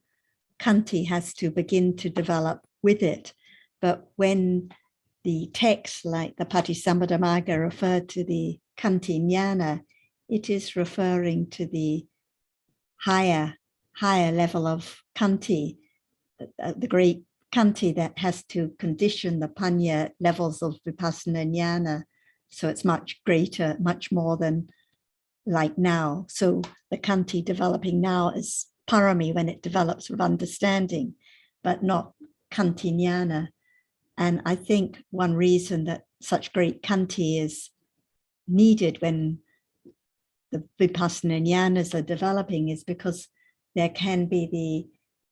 Speaker 1: kanti has to begin to develop with it. But when the text, like the Patisambhadamagga, referred to the kanti jnana, it is referring to the higher level of kanti, the great kanti that has to condition the panya levels of vipassana jnana. So it's much greater, much more than like now. So the kanti developing now is parami when it develops with understanding, but not kanti jnana. And I think one reason that such great kanti is needed when the Vipassana jnanas are developing is because there can be the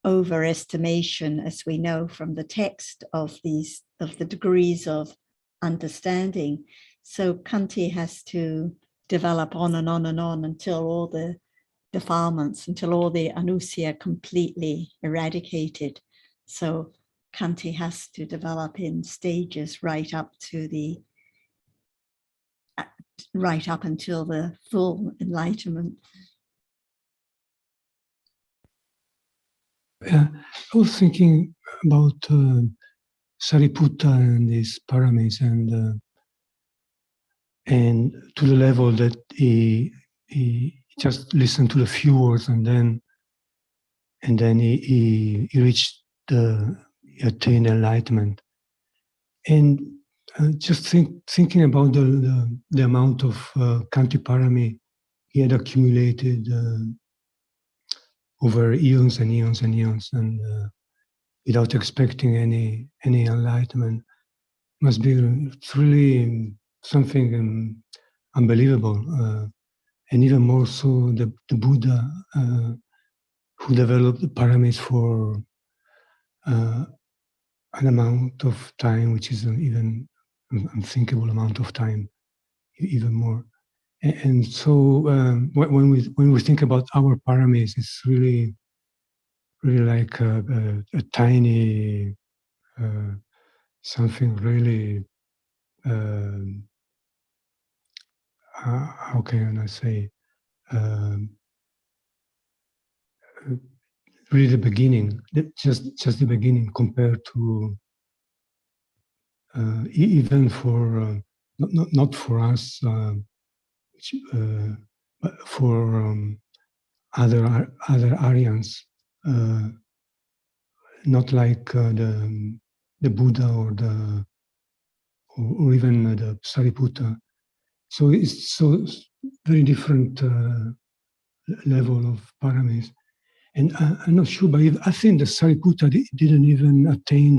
Speaker 1: overestimation, as we know from the text, of the degrees of understanding. So Kanti has to develop on and on and on until all the defilements, until all the anusya are completely eradicated. So Kanti has to develop in stages right up until the full enlightenment.
Speaker 2: Yeah, I was thinking about Sariputta and his paramis, and to the level that he just listened to the few words, and then he reached he attained enlightenment. And just thinking about the amount of Kanti parami he had accumulated over eons and eons and eons, and without expecting any enlightenment, must be really something unbelievable. And even more so, the Buddha, who developed the paramis for an amount of time which is an even unthinkable amount of time, even more. And so when we think about our paramis, it's really like a tiny something really. How can I say? Really, the beginning, just the beginning, compared to even for not for us, but for other Aryans, not like the Buddha or even the Sariputta. So it's so very different level of paramis. And I'm not sure, but I think the Sariputta didn't even attain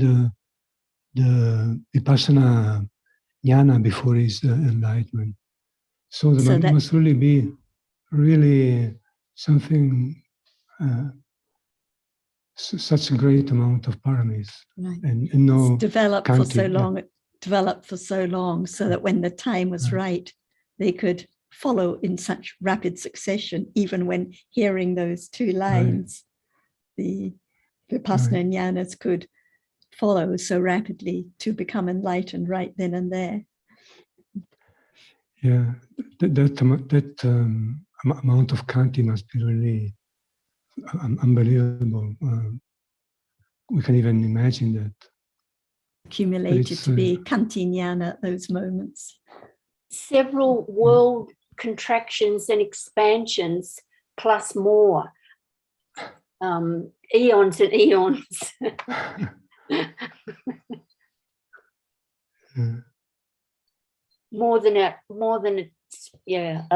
Speaker 2: the Vipassana jnana before his enlightenment. So there must really be something, such a great amount of paramis.
Speaker 1: Right.
Speaker 2: And no
Speaker 1: it's developed
Speaker 2: Kanti,
Speaker 1: for so long. It developed for so long so that when the time was right, they could follow in such rapid succession, even when hearing those two lines, the Vipassana jnanas could follow so rapidly to become enlightened right then and there.
Speaker 2: Yeah, that amount of Kanti must be really unbelievable. We can even imagine that.
Speaker 1: Accumulated to be Kanti jnana at those moments.
Speaker 7: Several world contractions and expansions plus more. Eons and eons. More than a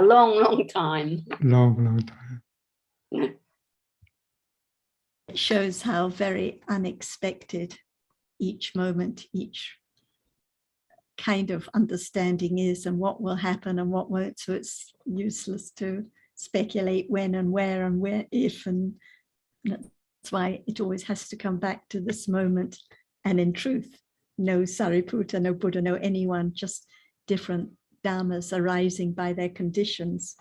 Speaker 7: long time.
Speaker 2: Long time.
Speaker 1: It shows how very unexpected each moment, each kind of understanding is, and what will happen and what won't. So it's useless to speculate when and where if, and that's why it always has to come back to this moment. And in truth, no Sariputta, no Buddha, no anyone, just different dhammas arising by their conditions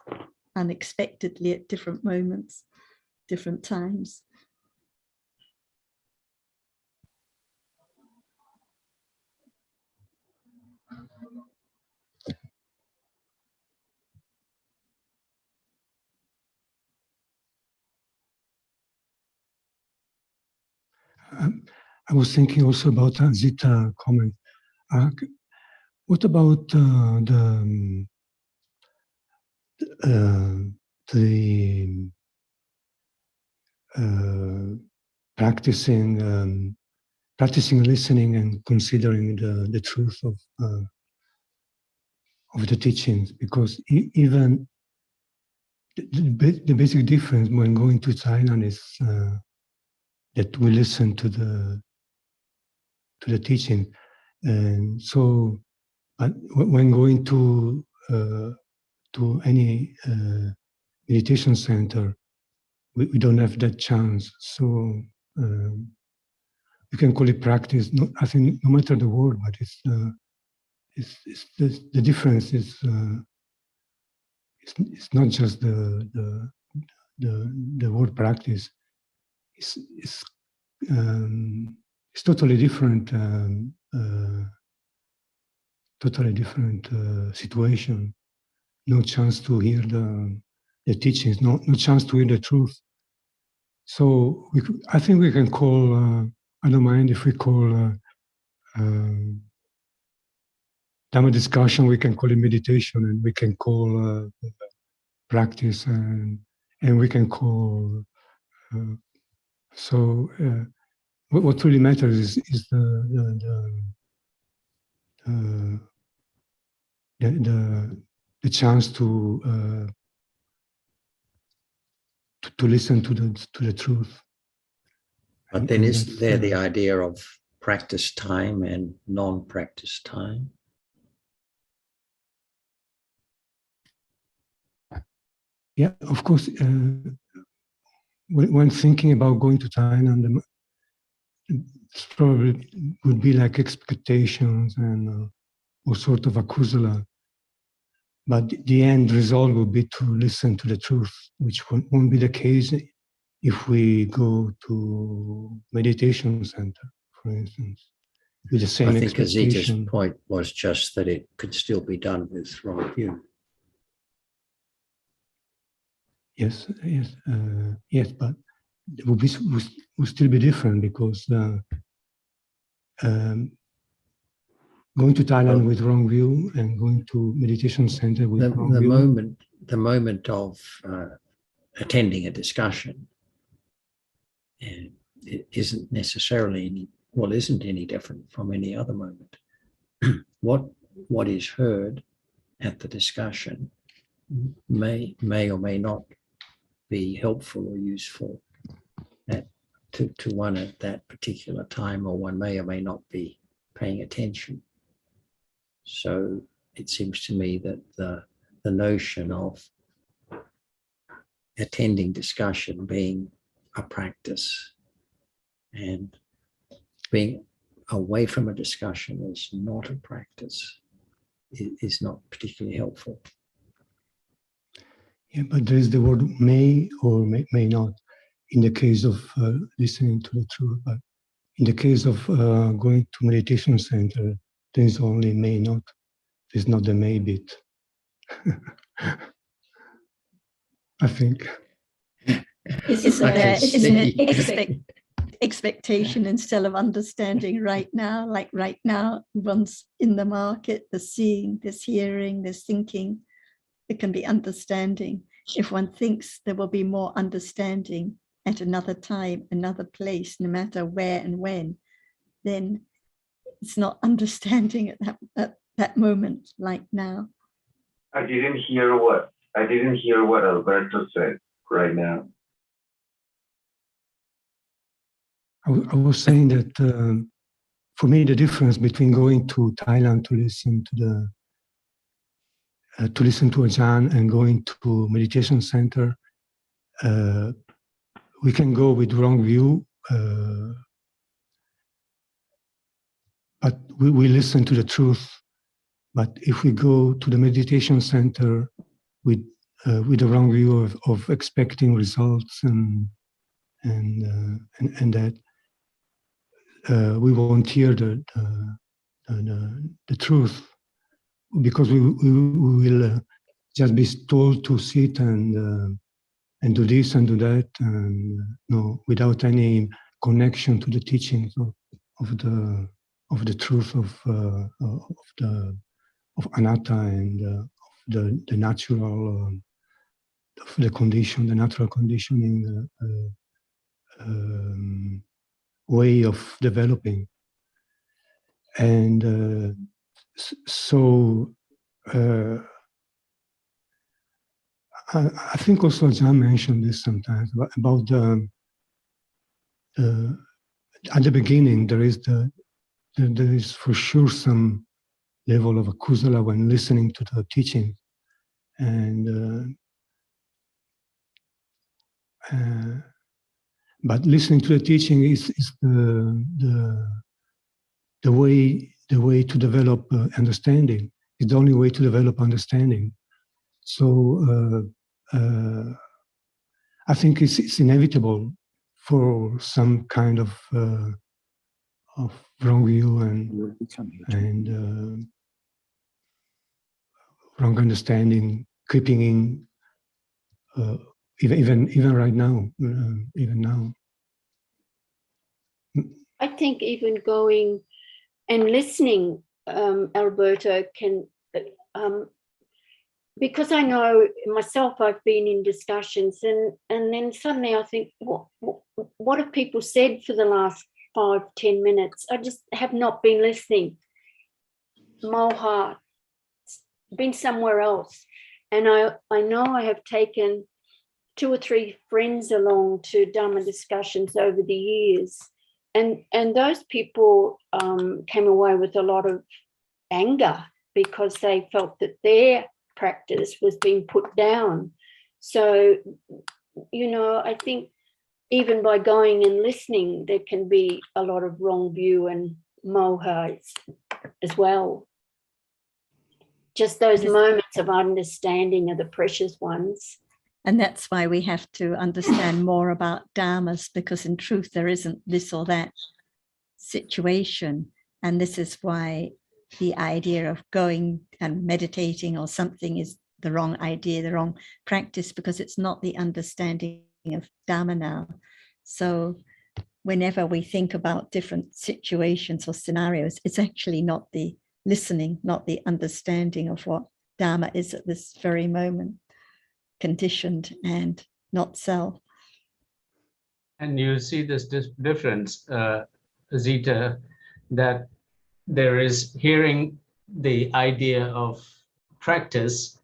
Speaker 1: unexpectedly at different moments, different times.
Speaker 2: I was thinking also about Zita comment. What about the practicing listening and considering the truth of the teachings? Because even the basic difference when going to Thailand is that we listen to the teaching, and so when going to to any meditation center, we don't have that chance. So you can call it practice. No, I think no matter the word, but it's the difference is it's not just the word practice. It's totally different. Totally different situation. No chance to hear the teachings. No chance to hear the truth. So I think we can call. I don't mind if we call Dhamma discussion. We can call it meditation, and we can call practice, and we can call. What really matters is the chance to listen to the truth.
Speaker 8: But then isn't there the idea of practice time and non-practice time?
Speaker 2: Yeah, of course. When thinking about going to Thailand, it probably would be like expectations and all sort of akusala. But the end result will be to listen to the truth, which won't be the case if we go to meditation center, for instance, with the same expectation.
Speaker 8: I think Azita's point was just that it could still be done with wrong view.
Speaker 2: Yes, but it will still be different because going to Thailand with wrong view and going to meditation center with wrong view.
Speaker 8: The moment of attending a discussion, and it isn't necessarily isn't any different from any other moment. What is heard at the discussion may or may not be helpful or useful to one at that particular time, or one may or may not be paying attention. So it seems to me that the notion of attending discussion being a practice and being away from a discussion is not a practice is not particularly helpful.
Speaker 2: Yeah, but there is the word may or may not in the case of listening to the truth. But in the case of going to meditation center, there is only may not. There's not the may bit. I think.
Speaker 1: Isn't it expectation instead of understanding right now? Like right now, one's in the market, there's seeing, there's hearing, there's thinking. It can be understanding. If one thinks there will be more understanding at another time, another place, no matter where and when, then it's not understanding at that moment, like now.
Speaker 5: I didn't hear what Alberto said right now.
Speaker 2: I was saying that for me, the difference between going to Thailand to listen to Ajahn and going to meditation center, we can go with wrong view, but we listen to the truth. But if we go to the meditation center with the wrong view of expecting results and that we won't hear the truth, because we will just be told to sit and do this and do that, and without any connection to the teachings of the truth of anatta and of the natural of the condition, the natural conditioning way of developing. And so I think also Ajahn mentioned this sometimes about at the beginning there is for sure some level of akusala when listening to the teaching, and but listening to the teaching is the way to develop understanding. It's the only way to develop understanding. So I think it's inevitable for some kind of wrong view and wrong understanding creeping in, even right now, even now.
Speaker 7: I think even going and listening, Alberto, can, because I know myself, I've been in discussions and then suddenly I think, what have people said for the last 5-10 minutes? I just have not been listening. Moha, been somewhere else. And I know I have taken 2 or 3 friends along to Dhamma discussions over the years. And those people came away with a lot of anger because they felt that their practice was being put down. So, you know, I think even by going and listening, there can be a lot of wrong view and moha as well. Just those moments of understanding are the precious ones.
Speaker 1: And that's why we have to understand more about dharmas, because in truth, there isn't this or that situation. And this is why the idea of going and meditating or something is the wrong idea, the wrong practice, because it's not the understanding of Dhamma now. So whenever we think about different situations or scenarios, it's actually not the listening, not the understanding of what Dhamma is at this very moment, conditioned and not self.
Speaker 9: And you see this difference, Zita, that there is hearing the idea of practice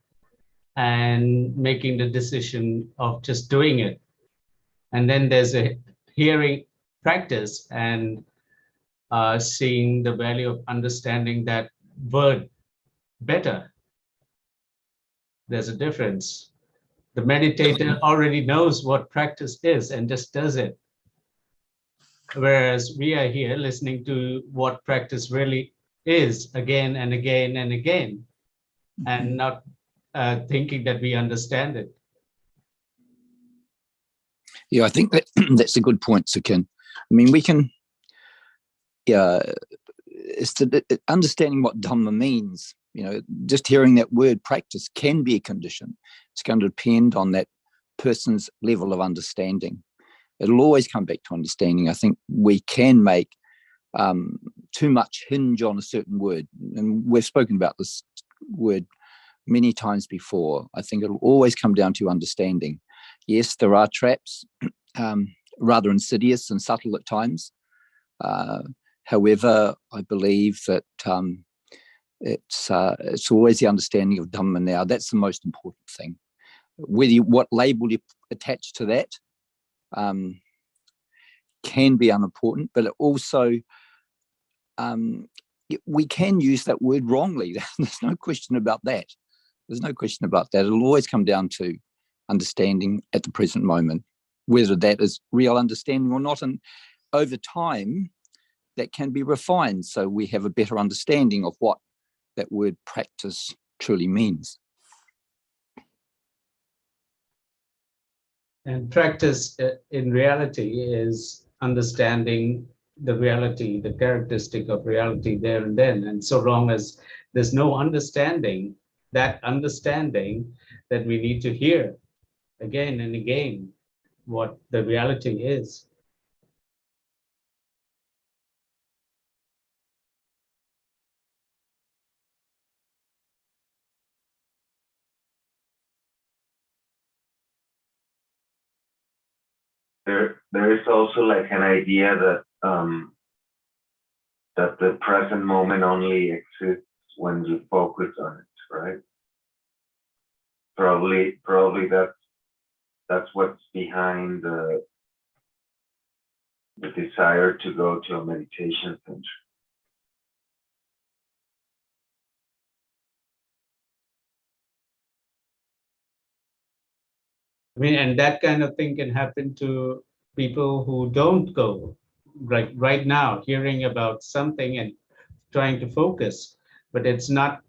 Speaker 9: and making the decision of just doing it. And then there's a hearing practice and seeing the value of understanding that word better. There's a difference. The meditator already knows what practice is and just does it. Whereas we are here listening to what practice really is again and again and again, and not thinking that we understand it.
Speaker 6: Yeah, I think that that's a good point, Sukin. I mean, we can, it's understanding what Dhamma means. You know, just hearing that word practice can be a condition. It's going to depend on that person's level of understanding. It'll always come back to understanding. I think we can make too much hinge on a certain word. And we've spoken about this word many times before. I think it'll always come down to understanding. Yes, there are traps, rather insidious and subtle at times. However, I believe that it's always the understanding of Dhamma now. That's the most important thing. What label you attach to that can be unimportant, but it also we can use that word wrongly. There's no question about that. There's no question about that. It'll always come down to understanding at the present moment, whether that is real understanding or not. And over time, that can be refined so we have a better understanding of what that word practice truly means.
Speaker 9: And practice in reality is understanding the reality, the characteristic of reality there and then. And so long as there's no understanding, that understanding that we need to hear again and again what the reality is.
Speaker 5: There is also like an idea that that the present moment only exists when you focus on it, right? Probably that's what's behind the desire to go to a meditation center.
Speaker 9: I mean, and that kind of thing can happen to people who don't go right now, hearing about something and trying to focus, but it's not,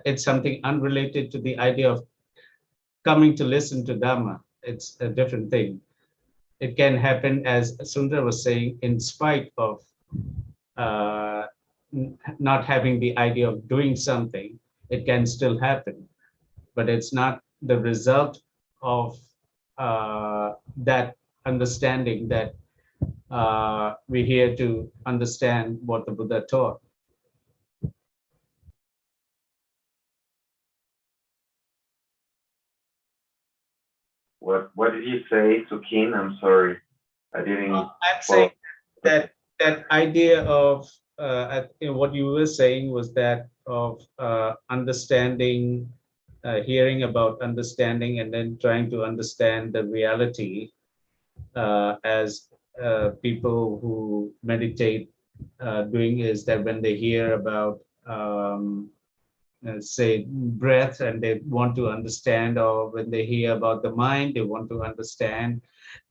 Speaker 9: it's something unrelated to the idea of coming to listen to Dhamma. It's a different thing. It can happen, as Sundar was saying, in spite of not having the idea of doing something. It can still happen, but it's not the result of that understanding that we're here to understand what the Buddha taught.
Speaker 5: What did you say, Sukin? I'm sorry, I didn't.
Speaker 9: I'm saying that idea of what you were saying was that of understanding, hearing about understanding, and then trying to understand the reality as people who meditate doing, is that when they hear about say breath and they want to understand, or when they hear about the mind, they want to understand.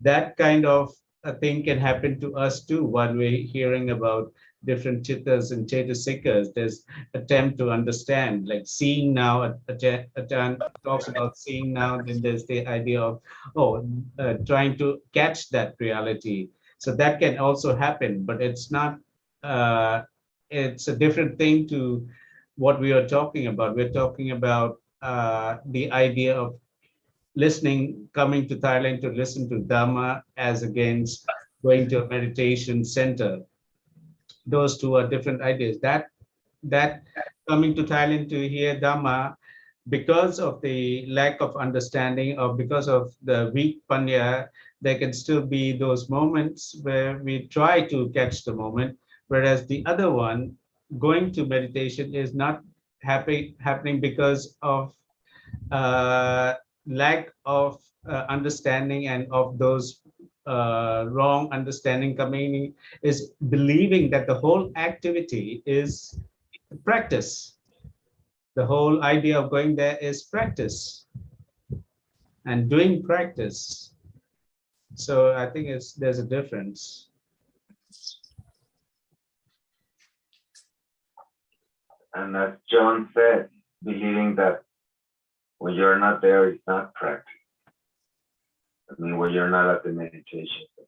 Speaker 9: That kind of a thing can happen to us too while we're hearing about different chittas and chetasikas. There's attempt to understand, like seeing now. Ajahn talks about seeing now, then there's the idea of trying to catch that reality. So that can also happen, but it's not, it's a different thing to what we are talking about. We're talking about the idea of listening, coming to Thailand to listen to Dhamma as against going to a meditation center. Those two are different ideas. That coming to Thailand to hear Dhamma, because of the lack of understanding or because of the weak panya, there can still be those moments where we try to catch the moment, whereas the other one, going to meditation, is not happening because of lack of understanding, and of those wrong understanding coming, is believing that the whole activity is practice. The whole idea of going there is practice and doing practice. So I think there's a difference.
Speaker 5: And as John said, believing that when you're not there, it's not practice. I mean, when you're not at the meditation center.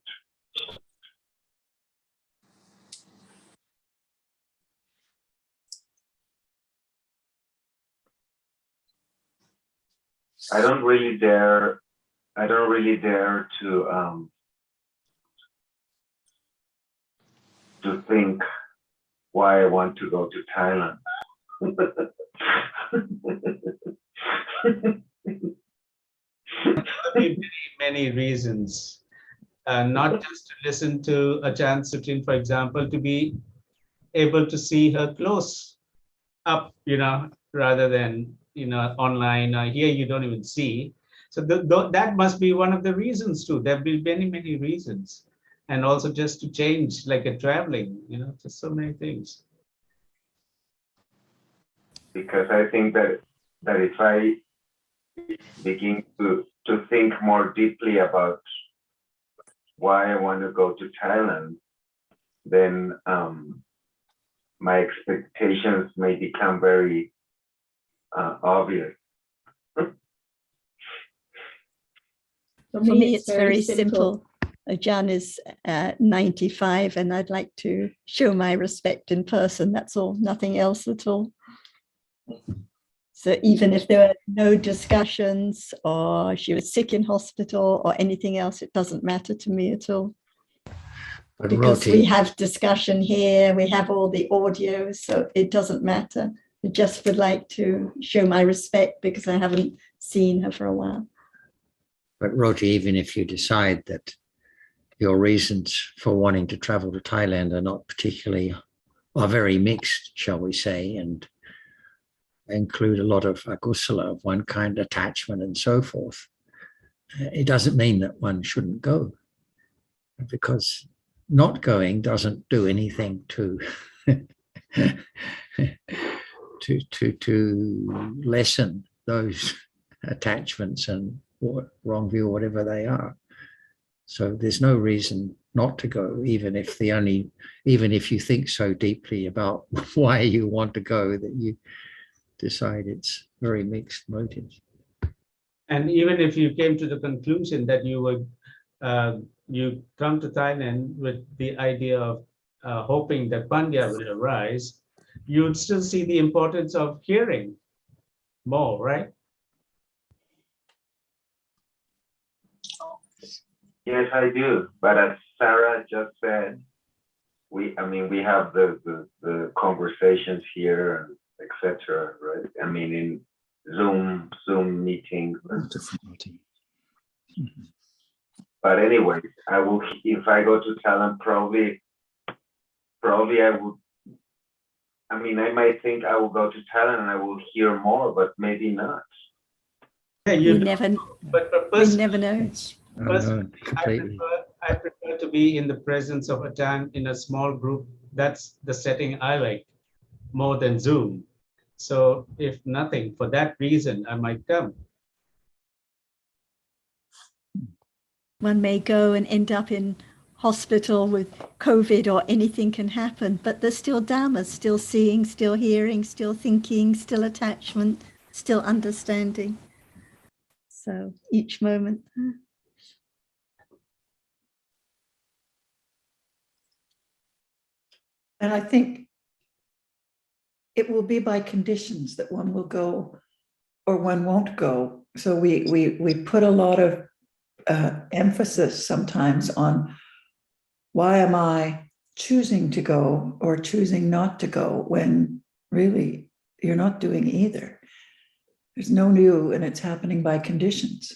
Speaker 5: I don't really dare to think why I want to go to Thailand.
Speaker 9: Many reasons, not just to listen to Ajahn Sutin, for example, to be able to see her close up, rather than, online. Here you don't even see. So that must be one of the reasons too. There'll be many, many reasons. And also just to change, like a traveling, just so many things.
Speaker 5: Because I think that if I begin to think more deeply about why I want to go to Thailand, then my expectations may become very obvious.
Speaker 1: For me, it's very simple. Ajahn is 95, and I'd like to show my respect in person. That's all, nothing else at all. So even if there were no discussions, or she was sick in hospital or anything else, it doesn't matter to me at all. But because we have discussion here, we have all the audio, so it doesn't matter. I just would like to show my respect because I haven't seen her for a while.
Speaker 8: But Roti, even if you decide that your reasons for wanting to travel to Thailand are very mixed, shall we say, and include a lot of akusala of one kind, attachment and so forth, it doesn't mean that one shouldn't go, because not going doesn't do anything to to lessen those attachments and or wrong view, or whatever they are. So there's no reason not to go, even if you think so deeply about why you want to go that you decide it's very mixed motives.
Speaker 9: And even if you came to the conclusion that you would you come to Thailand with the idea of hoping that Pandya will arise, you would still see the importance of hearing more, right?
Speaker 5: Yes, I do. But as Sarah just said, we have the conversations here, etc. Right? I mean, in Zoom meetings.
Speaker 6: Mm-hmm.
Speaker 5: But anyway, I will. If I go to Thailand, probably I would. I mean, I might think I will go to Thailand and I will hear more, but maybe not.
Speaker 9: Yeah,
Speaker 1: We never know.
Speaker 8: Completely.
Speaker 9: I prefer to be in the presence of a time in a small group. That's the setting I like more than Zoom. So if nothing, for that reason, I might come.
Speaker 1: One may go and end up in hospital with COVID or anything can happen, but there's still Dhamma, still seeing, still hearing, still thinking, still attachment, still understanding. So each moment.
Speaker 10: And I think it will be by conditions that one will go or one won't go. So we put a lot of emphasis sometimes on why am I choosing to go or choosing not to go, when really you're not doing either. There's no new, and it's happening by conditions.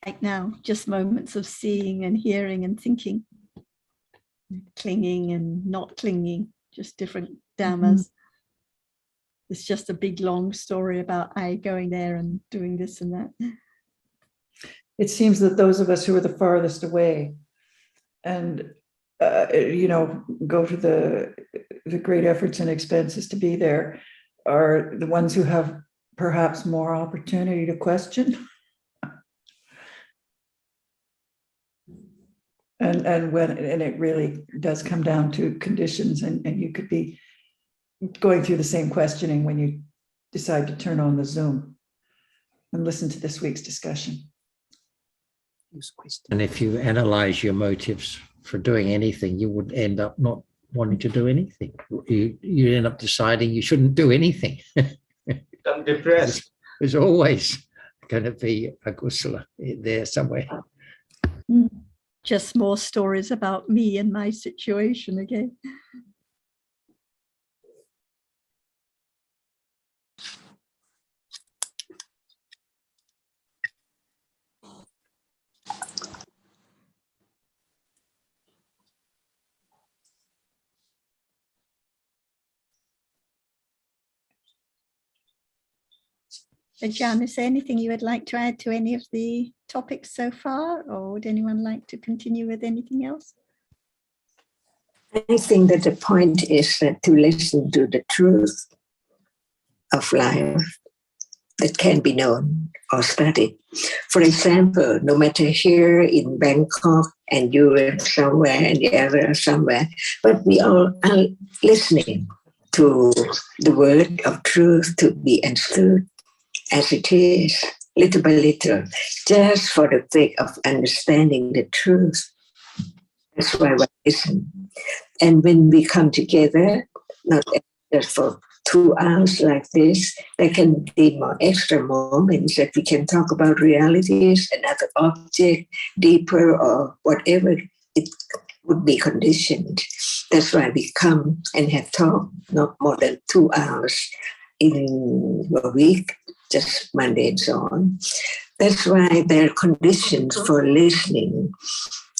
Speaker 1: Right now, just moments of seeing and hearing and thinking, clinging and not clinging, just different dhammas. It's just a big long story about I going there and doing this and that.
Speaker 10: It seems that those of us who are the farthest away and go to the great efforts and expenses to be there are the ones who have perhaps more opportunity to question. And it really does come down to conditions, and you could be going through the same questioning when you decide to turn on the Zoom and listen to this week's discussion.
Speaker 8: And if you analyze your motives for doing anything, you would end up not wanting to do anything. You end up deciding you shouldn't do anything.
Speaker 9: I'm depressed.
Speaker 8: There's always going to be a kusala there somewhere.
Speaker 1: Just more stories about me and my situation again. Jan, is there anything you would like to add to any of the topics so far, or would anyone like to continue with anything else?
Speaker 3: I think that the point is that to listen to the truth of life that can be known or studied. For example, no matter here in Bangkok and you are somewhere and the other somewhere, but we all are listening to the word of truth to be understood as it is, little by little, just for the sake of understanding the truth. That's why we listen. And when we come together, not just for 2 hours like this, there can be more extra moments that we can talk about realities, another object, deeper or whatever it would be conditioned. That's why we come and have talk, not more than 2 hours in a week, just Monday and so on. That's why there are conditions for listening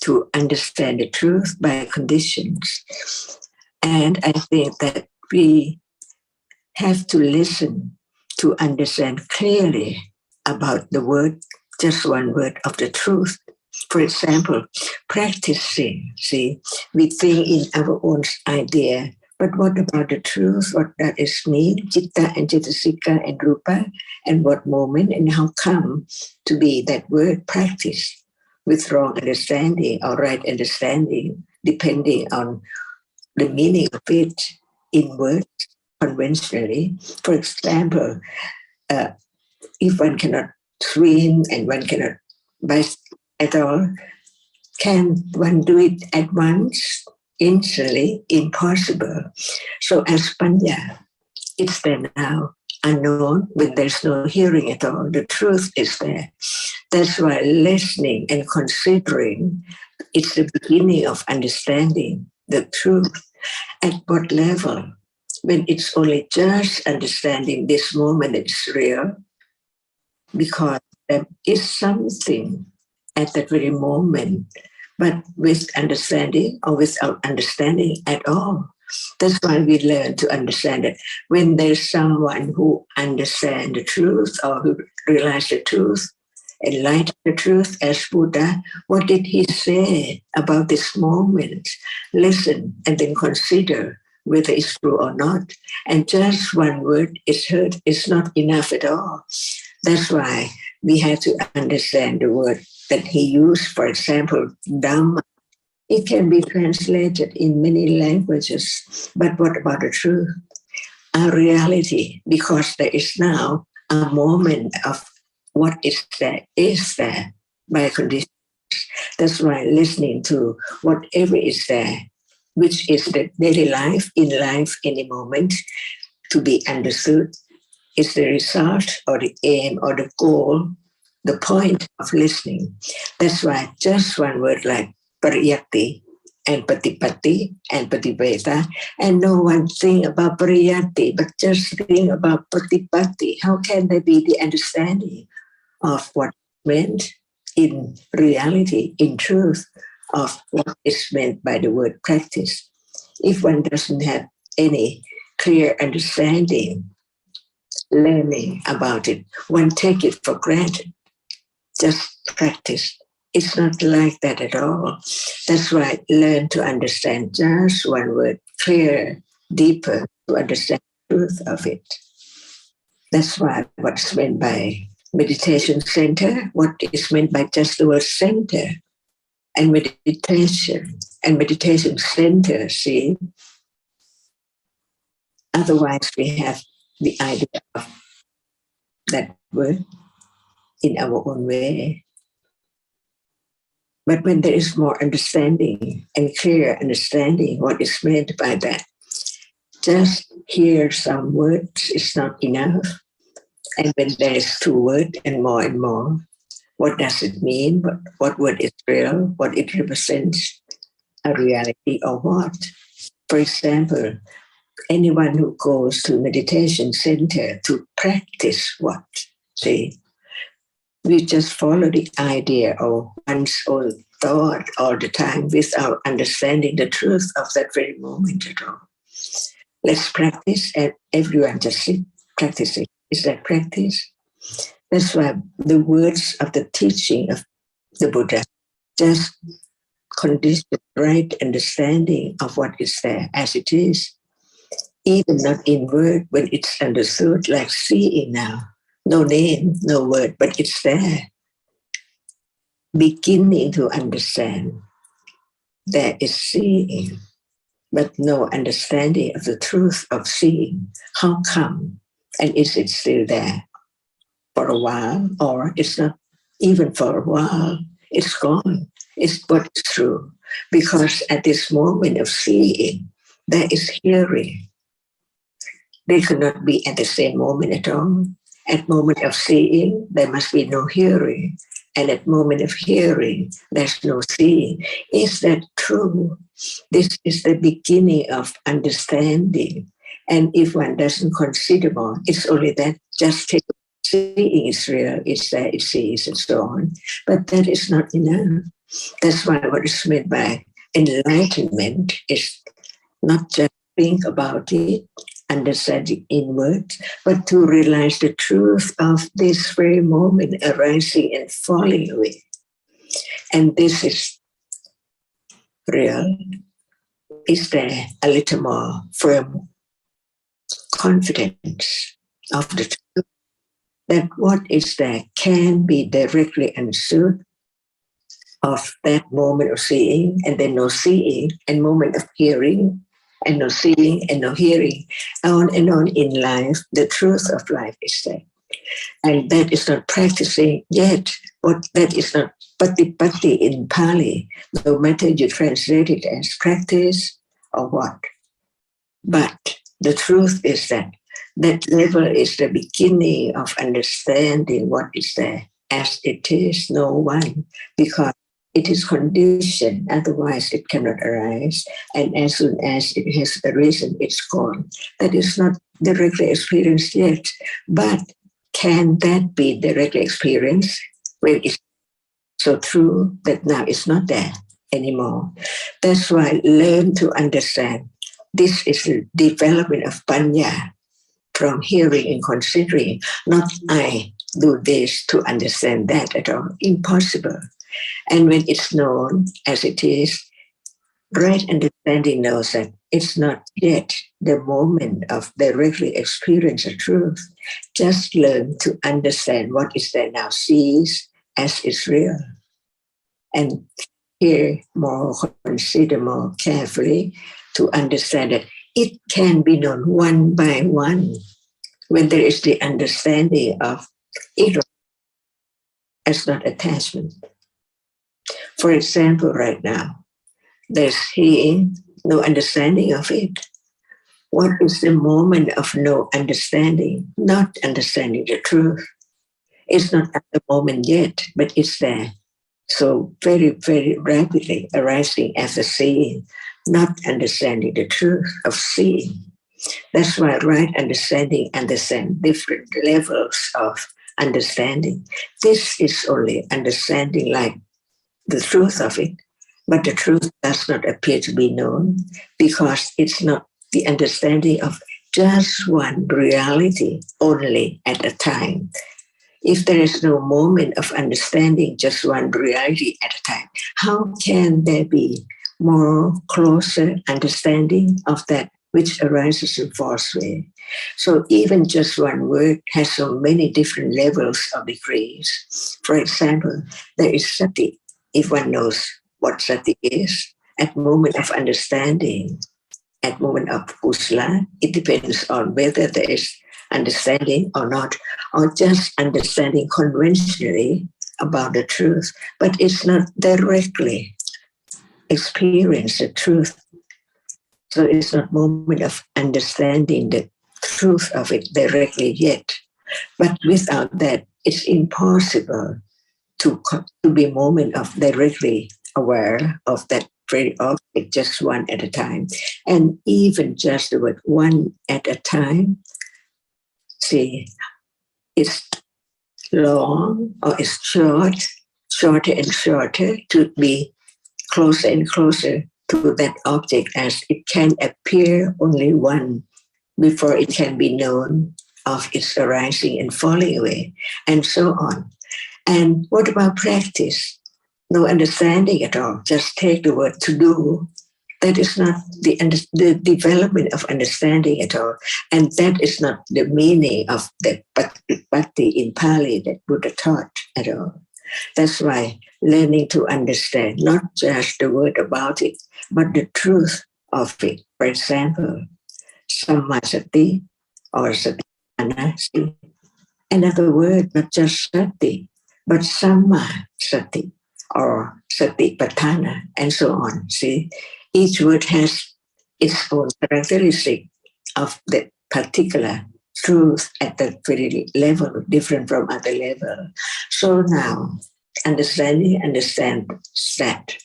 Speaker 3: to understand the truth by conditions. And I think that we have to listen to understand clearly about the word, just one word of the truth. For example, practicing, see, we think in our own idea But what about the truth? What does it mean? Chitta and Cetasika and Rupa, and what moment and how come to be that word practice with wrong understanding or right understanding, depending on the meaning of it in words conventionally. For example, if one cannot swim and one cannot bite at all, can one do it at once? Instantly? Impossible. So as Panya, it's there now, unknown, when there's no hearing at all. The truth is there. That's why listening and considering, it's the beginning of understanding the truth. At what level? When it's only just understanding this moment is real, because there is something at that very moment, but with understanding or without understanding at all. That's why we learn to understand it. When there's someone who understands the truth or who realizes the truth, enlighten the truth as Buddha, what did he say about this moment? Listen and then consider whether it's true or not. And just one word is heard is not enough at all. That's why we have to understand the word that he used, for example, Dhamma. It can be translated in many languages, but what about the truth? A reality, because there is now a moment of what is there by conditions. That's why listening to whatever is there, which is the daily life, in life, any moment, to be understood, is the result or the aim or the goal, the point of listening. That's why just one word like pariyatti and patipatti and patipeta, and no one think about pariyatti, but just think about patipatti. How can there be the understanding of what meant in reality, in truth, of what is meant by the word practice? If one doesn't have any clear understanding, learning about it, one take it for granted, just practice. It's not like that at all. That's why learn to understand just one word, clearer, deeper, to understand the truth of it. That's why what's meant by meditation center, what is meant by just the word center, and meditation center, see? Otherwise, we have the idea of that word in our own way. But when there is more understanding and clear understanding what is meant by that, just hear some words is not enough. And when there is 2 words and more, what does it mean? What word is real? What it represents? A reality or what? For example, anyone who goes to meditation center to practice what? See, we just follow the idea of one's own thought all the time without understanding the truth of that very moment at all. Let's practice, and everyone just sit practicing. Is that practice? That's why the words of the teaching of the Buddha just condition right understanding of what is there as it is, even not in word, when it's understood, like seeing now. No name, no word, but it's there. Beginning to understand. There is seeing, but no understanding of the truth of seeing. How come? And is it still there for a while? Or it's not even for a while. It's gone. It's what is true. Because at this moment of seeing, there is hearing. They could not be at the same moment at all. At moment of seeing, there must be no hearing. And at moment of hearing, there's no seeing. Is that true? This is the beginning of understanding. And if one doesn't consider more, it's only that just take seeing is real, it's there, it sees, and so on. But that is not enough. That's why what is meant by enlightenment is not just think about it, understand it in words, but to realize the truth of this very moment arising and falling away. And this is real. is there a little more firm confidence of the truth that what is there can be directly understood of that moment of seeing and then no seeing, and moment of hearing and no seeing and no hearing, on and on in life. The truth of life is there. And that is not practicing yet. What that is not patipatti in Pali, no matter you translate it as practice or what. But the truth is that that level is the beginning of understanding what is there as it is, no one, because it is conditioned, otherwise it cannot arise. And as soon as it has arisen, it's gone. That is not directly experienced yet. But can that be directly experienced when it's so true that now it's not there anymore? That's why learn to understand. This is the development of panya, from hearing and considering. Not I do this to understand that at all. Impossible. And when it's known as it is, right understanding knows that it's not yet the moment of directly experience the truth. Just learn to understand what is there now, sees as it's real. And hear more, consider more carefully to understand that it can be known one by one when there is the understanding of ignorance as not attachment. For example, right now, there's seeing, no understanding of it. What is the moment of no understanding? Not understanding the truth. It's not at the moment yet, but it's there. So very, very rapidly arising as a seeing, not understanding the truth of seeing. That's why right understanding understand different levels of understanding. This is only understanding like the truth of it, but the truth does not appear to be known because it's not the understanding of just one reality only at a time. If there is no moment of understanding just one reality at a time, how can there be more closer understanding of that which arises in false way? So even just one word has so many different levels of degrees. For example, there is sati. If one knows what sati is, at moment of understanding, at moment of kusala, it depends on whether there is understanding or not, or just understanding conventionally about the truth, but it's not directly experience the truth. So it's not moment of understanding the truth of it directly yet. But without that, it's impossible to be moment of directly aware of that very object, just one at a time. And even just the word one at a time, see, it's long or it's short, shorter and shorter to be closer and closer to that object as it can appear only one before it can be known of its arising and falling away, and so on. And what about practice? No understanding at all. Just take the word to do. That is not the development of understanding at all. And that is not the meaning of the patipatti in Pali that Buddha taught at all. That's why learning to understand not just the word about it, but the truth of it. For example, sammasati or satanasi. Another word, not just sati, but samma sati or satipatthana, and so on. See, each word has its own characteristic of the particular truth at that very level, different from other level. So now, understand that.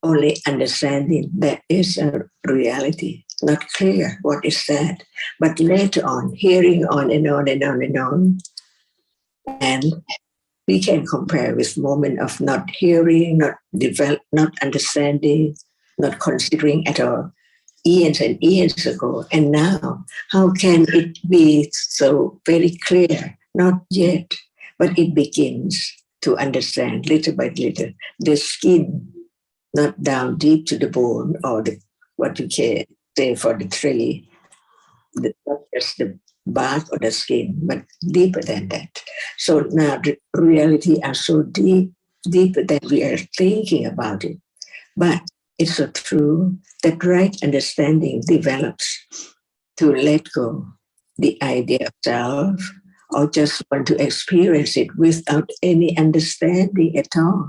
Speaker 3: Only understanding that is a reality, not clear what is that. But later on, hearing on and on and on and on, and we can compare with moment of not hearing, not understanding, not considering at all, years and years ago. And now, how can it be so very clear? Not yet, but it begins to understand little by little. The skin, not down deep to the bone or the what you can say for the tree, not just the bark or the skin, but deeper than that. So now the reality are so deeper that we are thinking about it. But it's so true that right understanding develops to let go the idea of self, or just want to experience it without any understanding at all.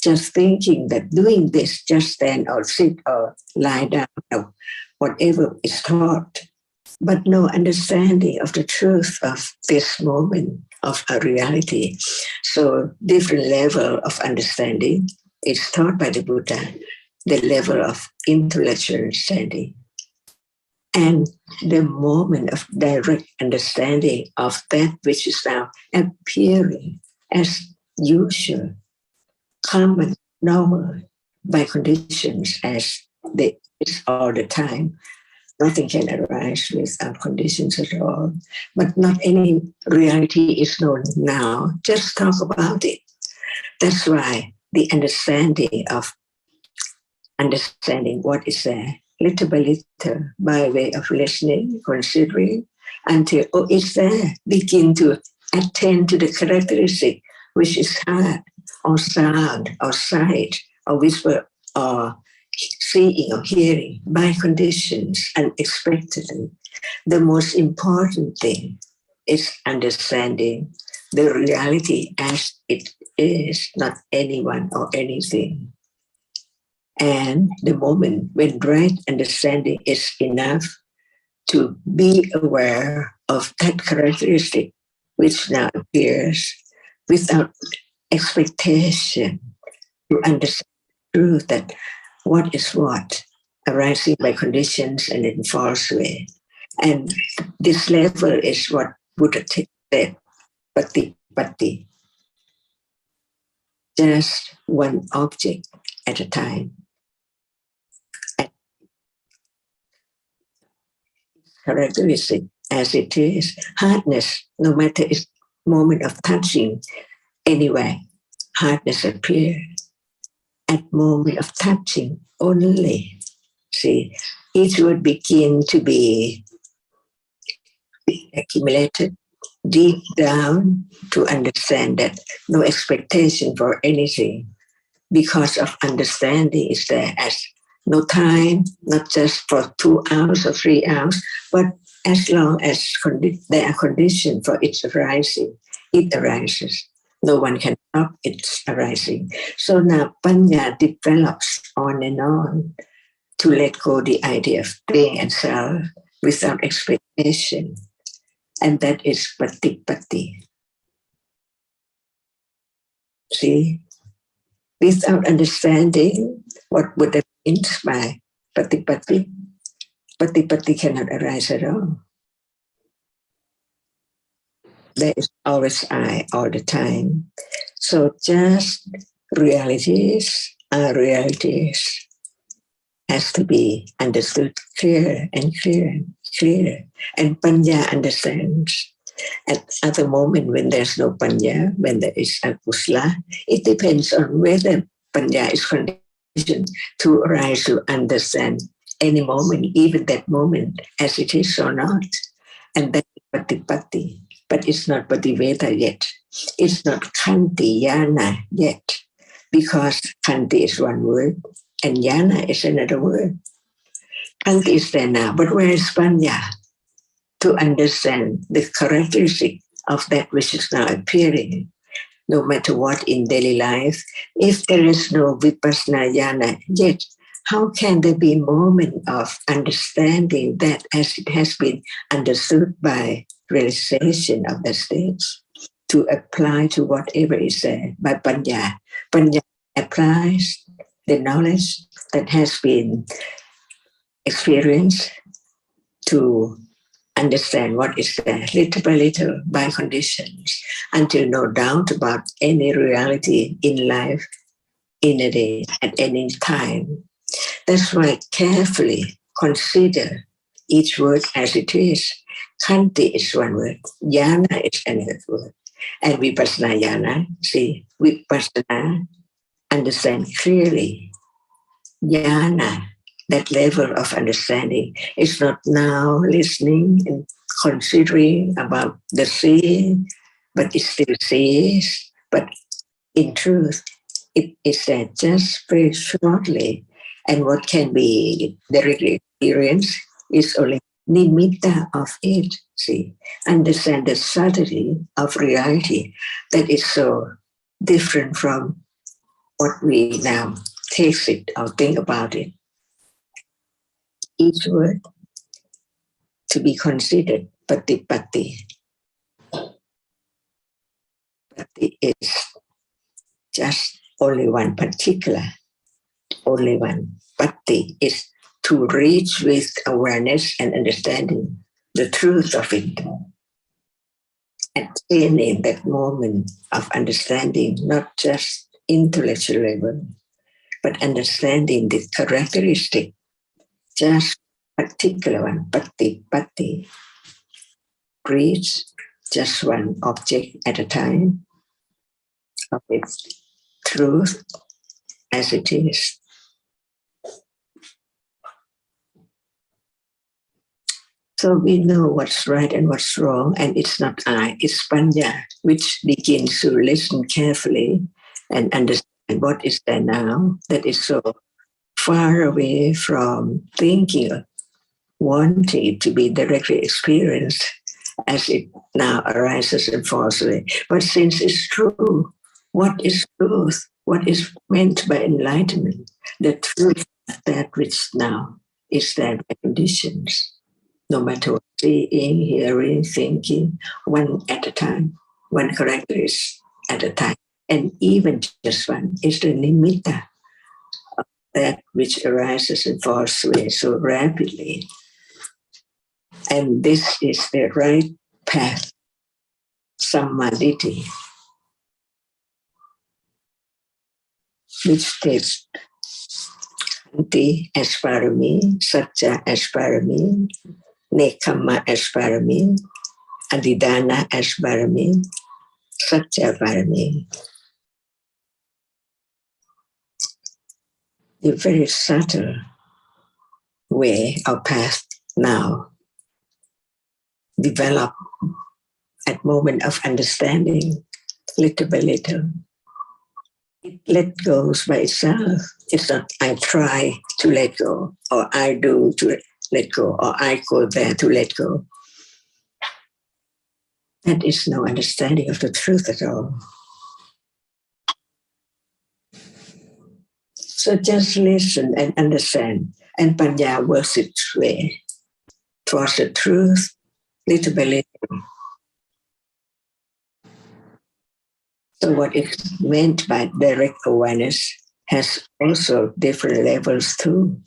Speaker 3: Just thinking that doing this, just stand or sit or lie down or whatever is taught, but no understanding of the truth of this moment of a reality. So different level of understanding is taught by the Buddha, the level of intellectual understanding. And the moment of direct understanding of that which is now appearing as usual, common, normal, by conditions as they is all the time. Nothing can arise without conditions at all. But not any reality is known now. Just talk about it. That's why the understanding what is there, little by little, by way of listening, considering, until, oh, it's there, begin to attend to the characteristic, which is heart, or sound, or sight, or whisper, or seeing or hearing, by conditions, unexpectedly. The most important thing is understanding the reality as it is, not anyone or anything. And the moment when right understanding is enough to be aware of that characteristic which now appears without expectation, to understand the truth that what is what, arising by conditions and in false way. And this level is what Buddha said, pati pati, just one object at a time. Characteristic as it is, hardness, no matter its moment of touching, anyway, hardness appears. At moment of touching only, see, it would begin to be accumulated deep down to understand that no expectation for anything, because of understanding is there as no time, not just for 2 hours or 3 hours, but as long as there are conditions for its arising, it arises. No one can stop its arising. So now Panya develops on and on to let go the idea of being and self without expectation. And that is pati-pati. See? Without understanding what Buddha means by pati-pati, pati-pati cannot arise at all. There is always I all the time. So just realities are realities. Has to be understood clearer and clearer and clearer. And Panya understands. At other moment when there's no Panya, when there is akusala, it depends on whether Panya is conditioned to arise to understand any moment, even that moment, as it is or not. And that is pati-pati. But it's not pativeda yet. It's not khanti yana yet. Because khanti is one word and yana is another word. Khanti is there now, but where is Panya? To understand the characteristic of that which is now appearing, no matter what in daily life. If there is no vipassana jnana yet, how can there be a moment of understanding that as it has been understood by realization of the states, to apply to whatever is there by Panya? Panya applies the knowledge that has been experienced to understand what is there, little by little, by conditions, until no doubt about any reality in life, in a day, at any time. That's why carefully consider each word as it is. Khanti is one word, jnana is another word. And vipassana jnana, see, vipassana, understand clearly. Jnana, that level of understanding. It's not now listening and considering about the seeing, but it still sees. But in truth, it is there just very shortly. And what can be directly experienced is only nimitta of it. See, understand the subtlety of reality that is so different from what we now taste it or think about it. Each word to be considered patipatti. Patti is just only one particular, only one. Patti is to reach with awareness and understanding the truth of it. Attaining that moment of understanding, not just intellectual level, but understanding the characteristic, just particular one, patti. Reach just one object at a time of its truth as it is. So we know what's right and what's wrong, and it's not I, it's panya, which begins to listen carefully and understand what is there now that is so far away from thinking, wanting it to be directly experienced as it now arises and falls away. But since it's true, what is truth? What is meant by enlightenment? The truth of that which now is there by conditions. No matter what, seeing, hearing, thinking, one at a time, one characteristic at a time. And even just one is the nimitta of that which arises and falls away so rapidly. And this is the right path, samadhi, which takes Khanti as parami, Satya as parami, Nekama as parami, Adhidana as parami, Satya parami. The very subtle way or path now develop at moment of understanding, little by little. It let goes by itself. It's not I try to let go, or I do to let go, or I go there to let go. That is no understanding of the truth at all. So just listen and understand, and Panya works its way towards the truth, little by little. So what is meant by direct awareness has also different levels too,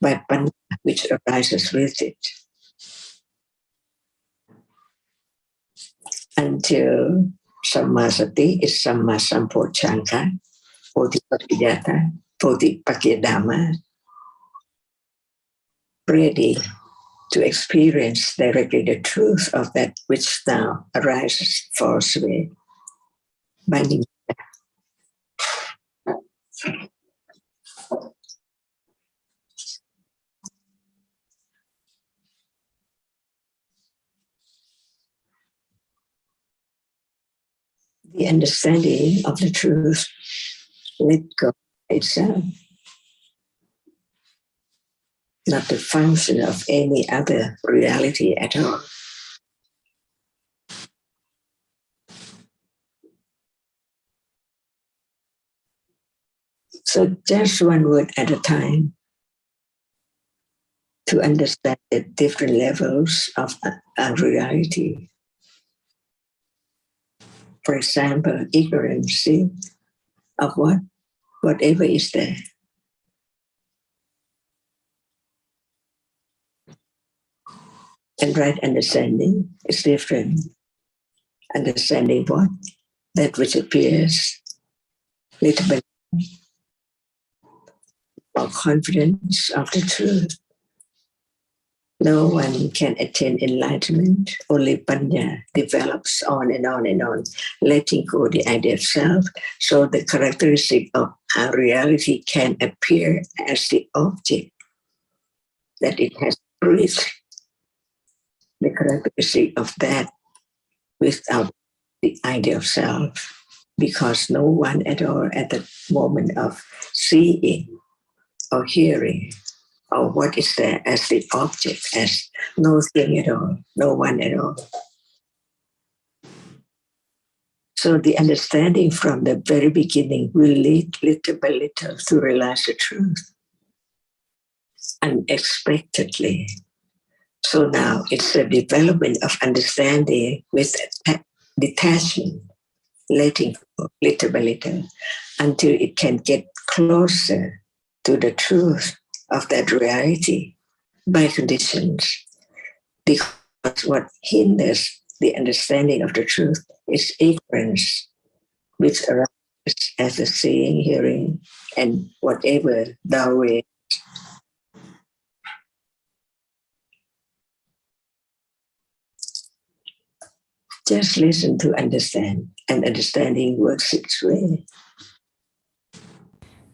Speaker 3: by Panya, which arises with it. Until Sammasati is Samma Sampochanka, Bodhipakkhiyata, Bodhipakkhiyadhamma, ready to experience directly the truth of that which now arises, falls away. By the understanding of the truth, let go itself, not the function of any other reality at all. So just one word at a time to understand the different levels of reality. For example, ignorance of what? Whatever is there. And right understanding is different. Understanding what? That which appears, little bit more confidence of the truth. No one can attain enlightenment. Only Panya develops on and on and on, letting go the idea of self, so the characteristic of our reality can appear as the object that it has reached the characteristic of that without the idea of self, because no one at all at the moment of seeing or hearing or what is there as the object, as no thing at all, no one at all. So the understanding from the very beginning will lead little by little to realize the truth unexpectedly. So now it's the development of understanding with detachment, letting go little by little until it can get closer to the truth of that reality by conditions. Because what hinders the understanding of the truth is ignorance, which arises as a seeing, hearing, and whatever thou way. Just listen to understand, and understanding works its way.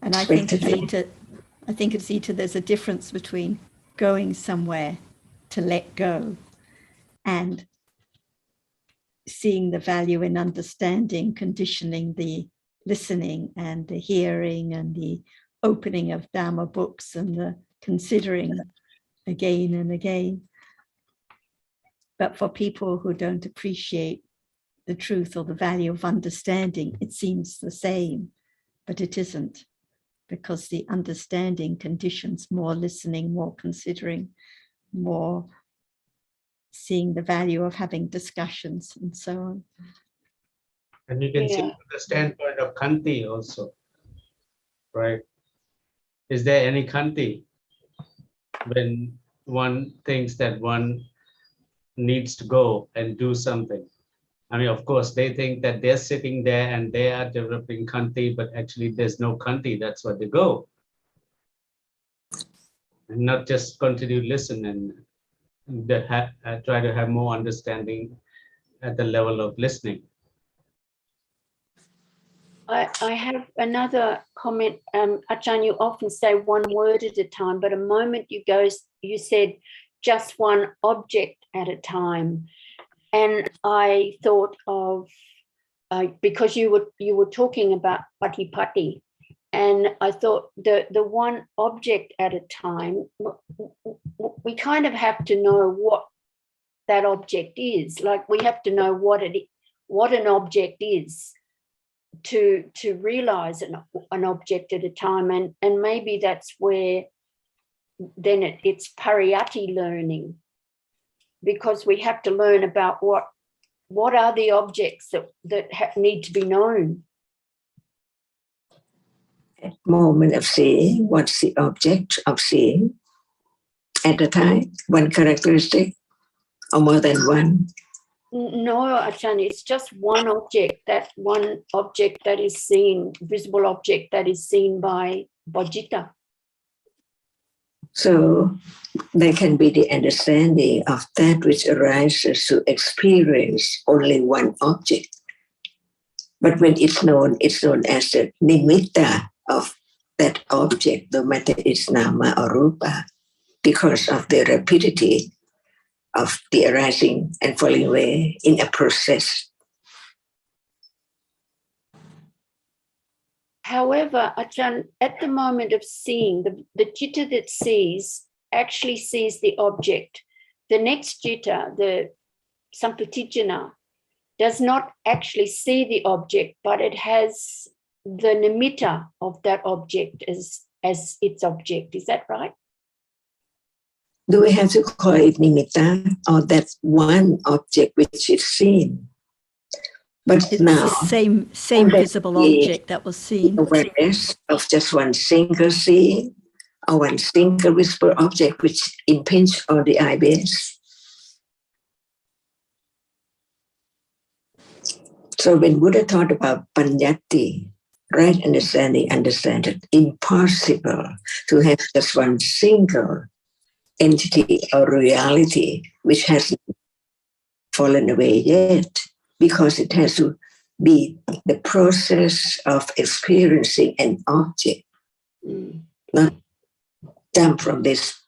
Speaker 1: And I think, Zita, there's a difference between going somewhere to let go and seeing the value in understanding, conditioning the listening and the hearing and the opening of Dhamma books and the considering again and again. But for people who don't appreciate the truth or the value of understanding, it seems the same, but it isn't, because the understanding conditions more listening, more considering, more seeing the value of having discussions and so on.
Speaker 9: And you can see from the standpoint of Kanti also, right? Is there any Kanti when one thinks that one needs to go and do something? I mean, of course, they think that they're sitting there and they are developing Kanti, but actually there's no Kanti, that's why they go. And not just continue to listen and try to have more understanding at the level of listening.
Speaker 7: I have another comment. Ajahn, you often say one word at a time, but a moment you said just one object at a time. And I thought of, because you were talking about pati-pati, and I thought the one object at a time, we kind of have to know what that object is. Like we have to know what an object is to realize an object at a time, and maybe that's where then it's pariyatti learning, because we have to learn about what are the objects that need to be known.
Speaker 3: Moment of seeing, what's the object of seeing at a time? One characteristic or more than one?
Speaker 7: No, Ajahn, it's just one object that is seen, visible object that is seen by Bhajita.
Speaker 3: So there can be the understanding of that which arises to experience only one object. But when it's known as the nimitta of that object, no matter it's nama or rupa, because of the rapidity of the arising and falling away in a process.
Speaker 7: However, Ajahn, at the moment of seeing, the citta that sees actually sees the object. The next citta, the sampatijana, does not actually see the object, but it has the nimitta of that object as its object. Is that right?
Speaker 3: Do we have to call it nimitta, or that one object which is seen? But
Speaker 1: it's
Speaker 3: now,
Speaker 1: the same visible object that was seen.
Speaker 3: Awareness of just one single seeing, or one single visible object which impinges on the eye base. So when Buddha taught about panyati, right understanding, understand it impossible to have just one single entity or reality which hasn't fallen away yet, because it has to be the process of experiencing an object, not jump from this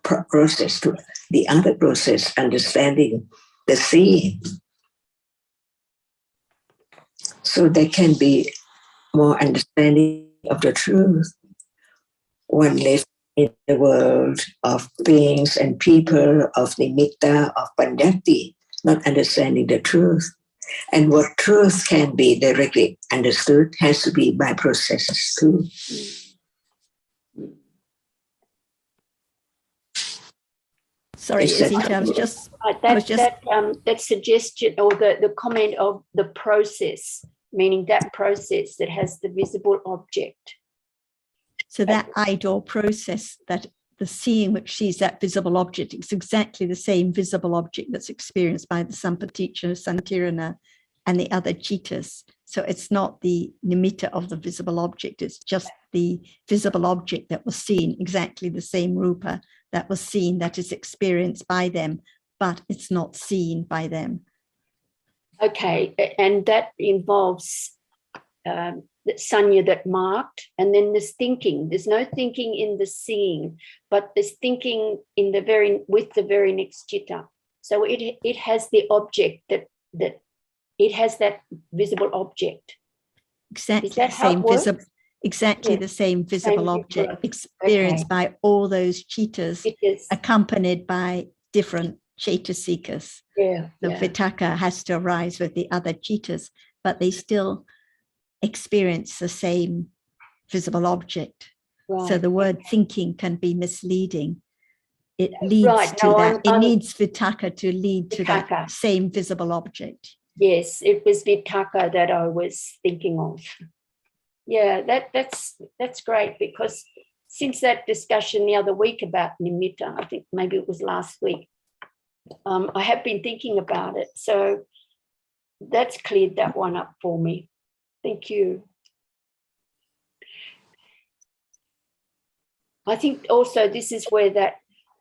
Speaker 3: process to the other process, understanding the seeing. So there can be more understanding of the truth. One lives in the world of things and people, of nimitta, of panjati, not understanding the truth. And what truth can be directly understood has to be by processes too.
Speaker 1: Sorry, Zita,
Speaker 7: that suggestion or the comment of the process, meaning that process that has the visible object.
Speaker 1: So that idol process, that the seeing which sees that visible object, is exactly the same visible object that's experienced by the Sampaticca, Santirana, and the other cittas. So it's not the nimitta of the visible object, it's just the visible object that was seen, exactly the same rupa that was seen, that is experienced by them, but it's not seen by them.
Speaker 7: Okay, and that involves the sanya that marked, and then there's thinking. There's no thinking in the seeing, but there's thinking in with the very next citta. So it has the object that it has that visible object.
Speaker 1: Exactly
Speaker 7: Is that
Speaker 1: the
Speaker 7: how
Speaker 1: same
Speaker 7: it works?
Speaker 1: exactly the same visible object experienced by all those cittas, accompanied by different cetasikas. The vitakka has to arise with the other cittas, but they still experience the same visible object. Right. So the word thinking can be misleading. It leads to that. It needs vitakka to lead to that same visible object.
Speaker 7: Yes, it was vitakka that I was thinking of. Yeah, that's great, because since that discussion the other week about nimitta, I think maybe it was last week, I have been thinking about it. So that's cleared that one up for me. Thank you. I think also this is where that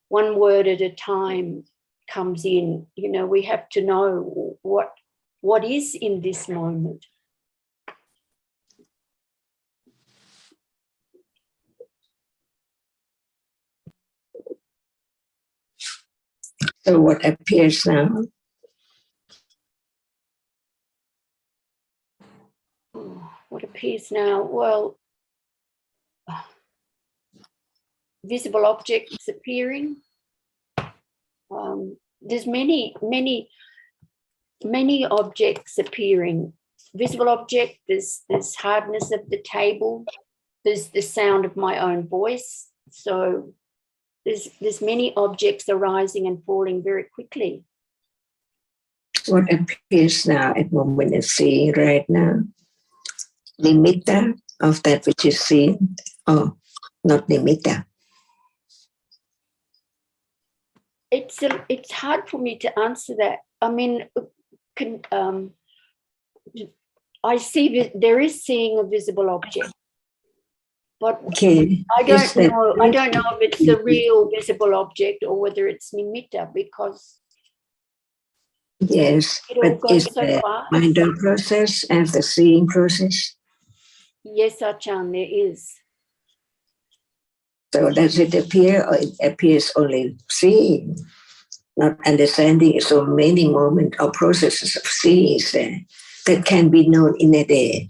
Speaker 7: one word at a time comes in. You know, we have to know what is in this moment.
Speaker 3: So what appears now?
Speaker 7: What appears now? Well, visible objects appearing. There's many objects appearing. Visible object, there's hardness of the table, there's the sound of my own voice. So there's many objects arising and falling very quickly.
Speaker 3: What appears now at moment of seeing right now? Nimitta of that which is seen, or not nimitta?
Speaker 7: It's hard for me to answer that. I mean, I see there is seeing a visible object, but
Speaker 3: okay.
Speaker 7: I don't know if it's the real visible object or whether it's nimitta, because
Speaker 3: yes, but is the mind process and the seeing process?
Speaker 7: Yes, Achan, there is.
Speaker 3: So does it appear, or it appears only seeing, not understanding? So many moments or processes of seeing is there that can be known in a day.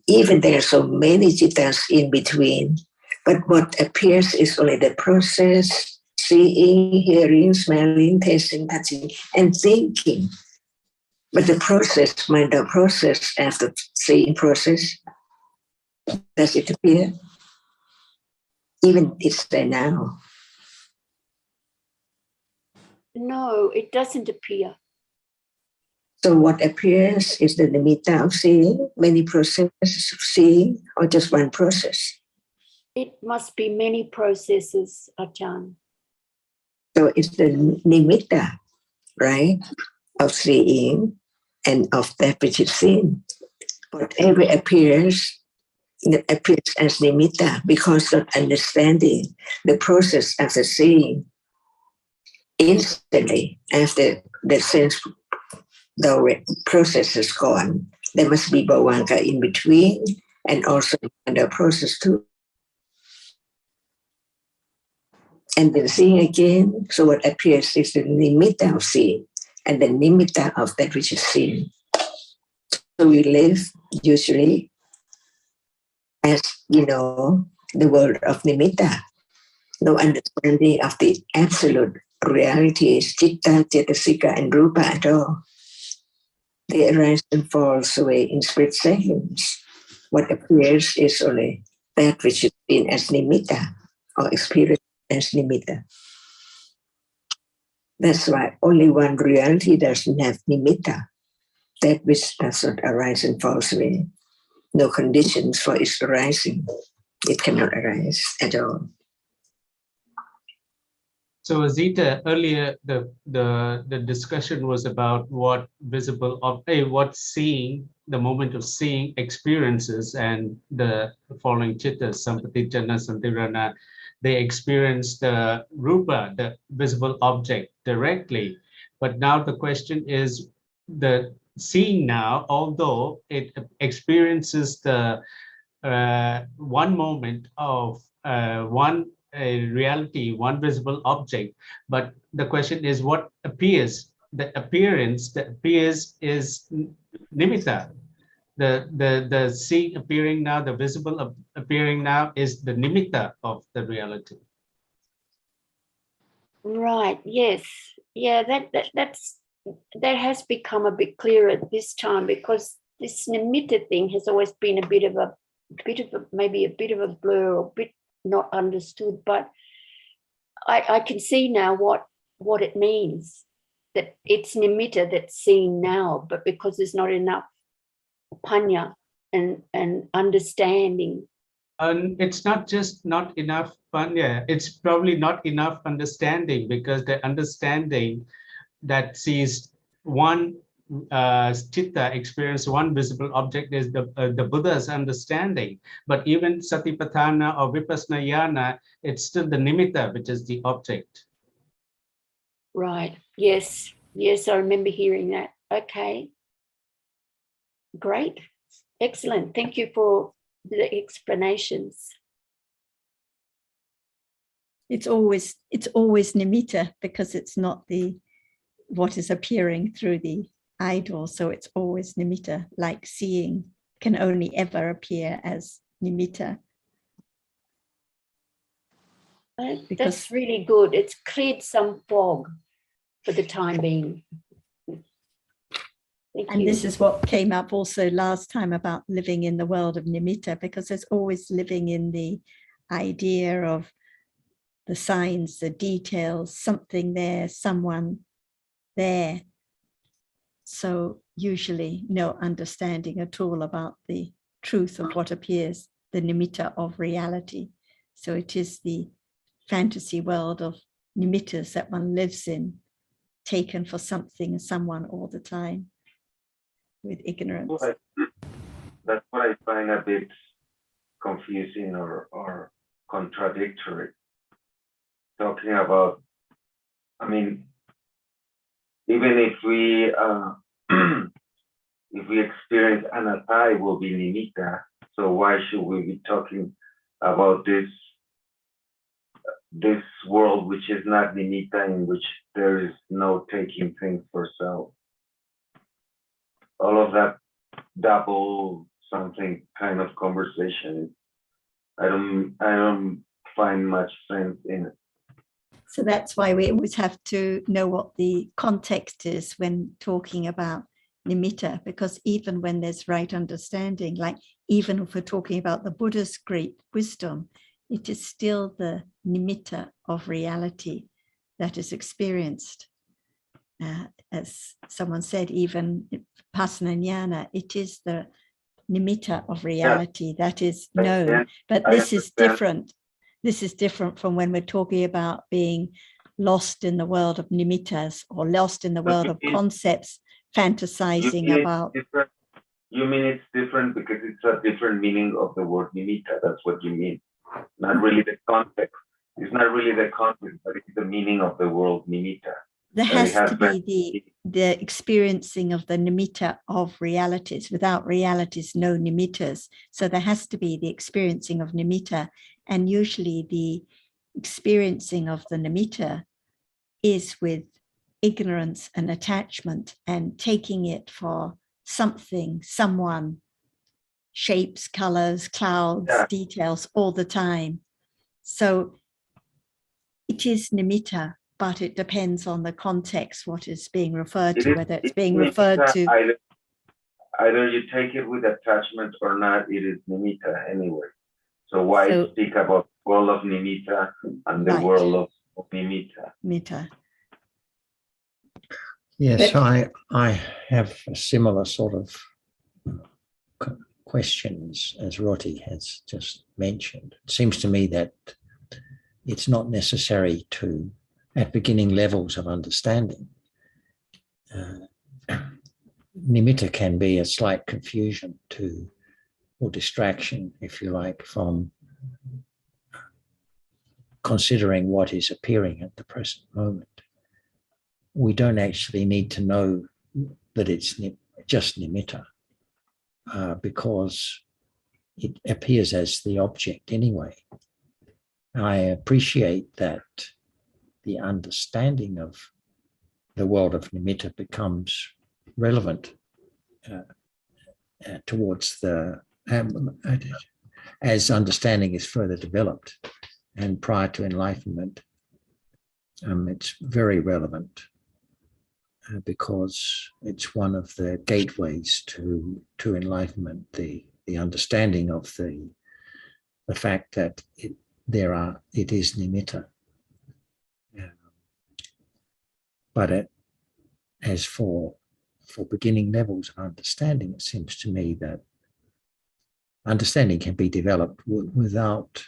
Speaker 3: Even there are so many cittas in between, but what appears is only the process, seeing, hearing, smelling, tasting, touching, and thinking. But the process, mind or process after seeing process, does it appear? Even it's there now.
Speaker 7: No, it doesn't appear.
Speaker 3: So what appears is the nimitta of seeing, many processes of seeing, or just one process?
Speaker 7: It must be many processes, Achan.
Speaker 3: So it's the nimitta, right, of seeing and of that which is seen. Whatever appears, it appears as nimitta because of understanding the process of the seeing. Instantly, after the sense, the process is gone, there must be bhavanka in between and also the process too. and then seeing again. So what appears is the nimitta of seeing, and the nimitta of that which is seen. So we live usually as, the world of nimitta, no understanding of the absolute realities, citta, cetasika, and rupa at all. They arise and fall away in split seconds. What appears is only that which is seen as nimitta or experienced as nimitta. That's why only one reality doesn't have nimitta, that which does not arise and fall away. No conditions for its arising. It cannot arise at all.
Speaker 9: So Azita, earlier the discussion was about what what seeing, the moment of seeing experiences, and the following chittas, sampaticana, santirana, they experience the rupa, the visible object, directly. But now the question is the seeing now, although it experiences the one moment of one reality, one visible object, but the question is what appears. The appearance that appears is nimitta. The seeing appearing now, the visible appearing now is the nimitta of the reality.
Speaker 7: Right. Yes. Yeah. That has become a bit clearer this time, because this nimitta thing has always been maybe a bit of a blur, or a bit not understood. But I can see now what it means, that it's nimitta that's seen now, but because there's not enough panya and understanding.
Speaker 9: And it's not just not enough panya, it's probably not enough understanding, because the understanding that sees one citta experience one visible object is the Buddha's understanding. But even satipatthana or vipassana yana, it's still the nimitta, which is the object.
Speaker 7: Right. Yes. Yes, I remember hearing that. Okay. Great. Excellent. Thank you for the explanations.
Speaker 1: It's always nimitta, because it's not what is appearing through the idol. So it's always nimitta, like seeing can only ever appear as nimitta.
Speaker 7: That's really good. It's cleared some fog for the time being. Thank you.
Speaker 1: This is what came up also last time about living in the world of nimitta, because there's always living in the idea of the signs, the details, something there, someone there. So usually no understanding at all about the truth of what appears, the nimitta of reality. So it is the fantasy world of nimittas that one lives in, taken for something and someone all the time with ignorance.
Speaker 5: That's what I find a bit confusing or contradictory. Talking about, I mean, even if we experience anatta, it will be nimitta. So why should we be talking about this world which is not nimitta, in which there is no taking things for self? All of that double something kind of conversation, I don't find much sense in it.
Speaker 1: So that's why we always have to know what the context is when talking about nimitta, because even when there's right understanding, like even if we're talking about the Buddha's great wisdom, it is still the nimitta of reality that is experienced. As someone said, even vipassana jnana, it is the nimitta of reality that is known. But this is different. This is different from when we're talking about being lost in the world of nimittas or lost in the world of concepts, fantasizing about.
Speaker 5: You mean it's different because it's a different meaning of the word nimitta? That's what you mean. Not really the context. It's not really the context, but it's the meaning of the word nimitta.
Speaker 1: There has to be the experiencing of the nimitta of realities. Without realities, no nimittas. So there has to be the experiencing of nimitta. And usually the experiencing of the nimitta is with ignorance and attachment and taking it for something, someone, shapes, colors, clouds, details all the time. So it is nimitta, but it depends on the context, what is being referred to, whether it's being referred to.
Speaker 5: Either you take it with attachment or not, it is nimitta anyway. So why speak about the world of nimitta and the world of nimitta?
Speaker 8: Yes, I have a similar sort of questions as Roti has just mentioned. It seems to me that it's not necessary to, at beginning levels of understanding, nimitta can be a slight confusion to, or distraction, if you like, from considering what is appearing at the present moment. We don't actually need to know that it's just nimitta because it appears as the object anyway. I appreciate that the understanding of the world of nimitta becomes relevant towards the, as understanding is further developed and prior to enlightenment, it's very relevant because it's one of the gateways to enlightenment, the understanding of the fact that it is nimitta. But as for beginning levels of understanding, it seems to me that understanding can be developed without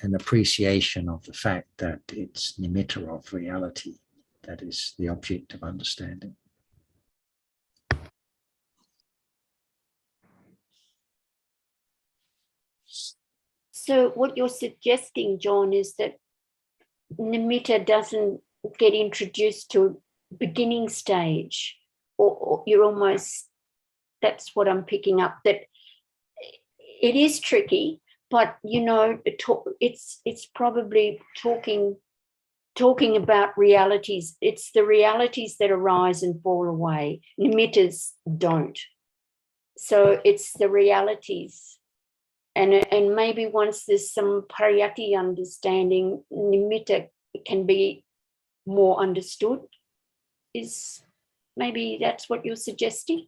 Speaker 8: an appreciation of the fact that it's nimitta of reality that is the object of understanding.
Speaker 7: So what you're suggesting, John, is that nimitta doesn't get introduced to beginning stage, or you're almost, that's what I'm picking up, that it is tricky, but it's probably talking about realities. It's the realities that arise and fall away. Nimittas don't. So it's the realities. And maybe once there's some pariyatti understanding, nimitta can be more understood. Is maybe that's what you're suggesting?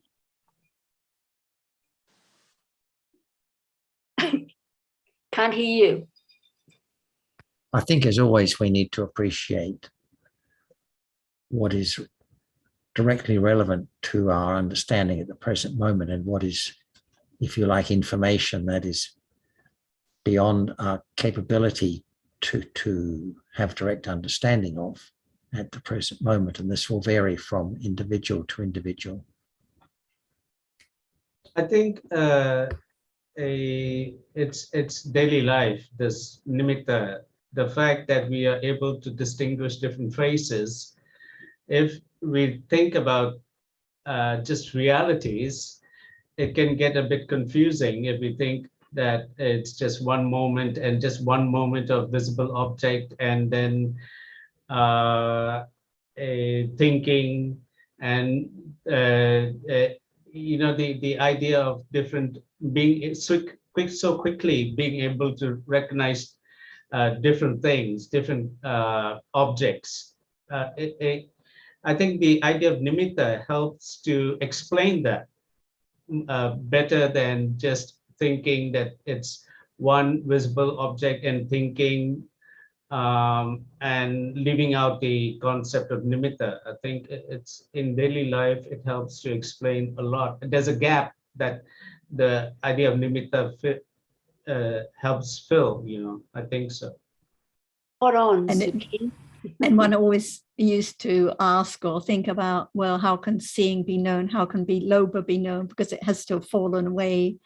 Speaker 7: Can't hear you.
Speaker 8: I think, as always, we need to appreciate what is directly relevant to our understanding at the present moment and what is, if you like, information that is beyond our capability to have direct understanding of at the present moment. And this will vary from individual to individual.
Speaker 9: I think it's daily life, this nimitta, the fact that we are able to distinguish different phrases. If we think about just realities, it can get a bit confusing if we think that it's just one moment and just one moment of visible object, and then a thinking, and the idea of different being so quickly being able to recognize different things, different objects. I think the idea of nimitta helps to explain that better than just thinking that it's one visible object and thinking and leaving out the concept of nimitta. I think it's in daily life, it helps to explain a lot. There's a gap that the idea of nimitta helps fill, I think so.
Speaker 7: Spot on.
Speaker 1: And one always used to ask or think about, well, how can seeing be known? How can lobha be known? Because it has to have fallen away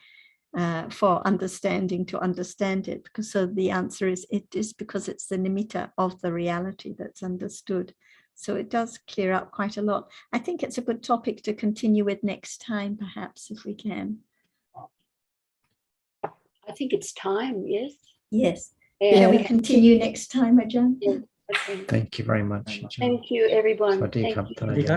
Speaker 1: for understanding to understand it. Because so the answer is, it is because it's the nimitta of the reality that's understood. So it does clear up quite a lot. I think it's a good topic to continue with next time, perhaps, if we can.
Speaker 7: I think it's time, yes?
Speaker 1: Yes. Shall we continue next time, Ajahn?
Speaker 7: Yeah, okay.
Speaker 8: Thank you very much.
Speaker 7: Thank you, everyone.
Speaker 8: Swadee
Speaker 7: Thank
Speaker 8: Kap
Speaker 7: you.
Speaker 8: Tanaja.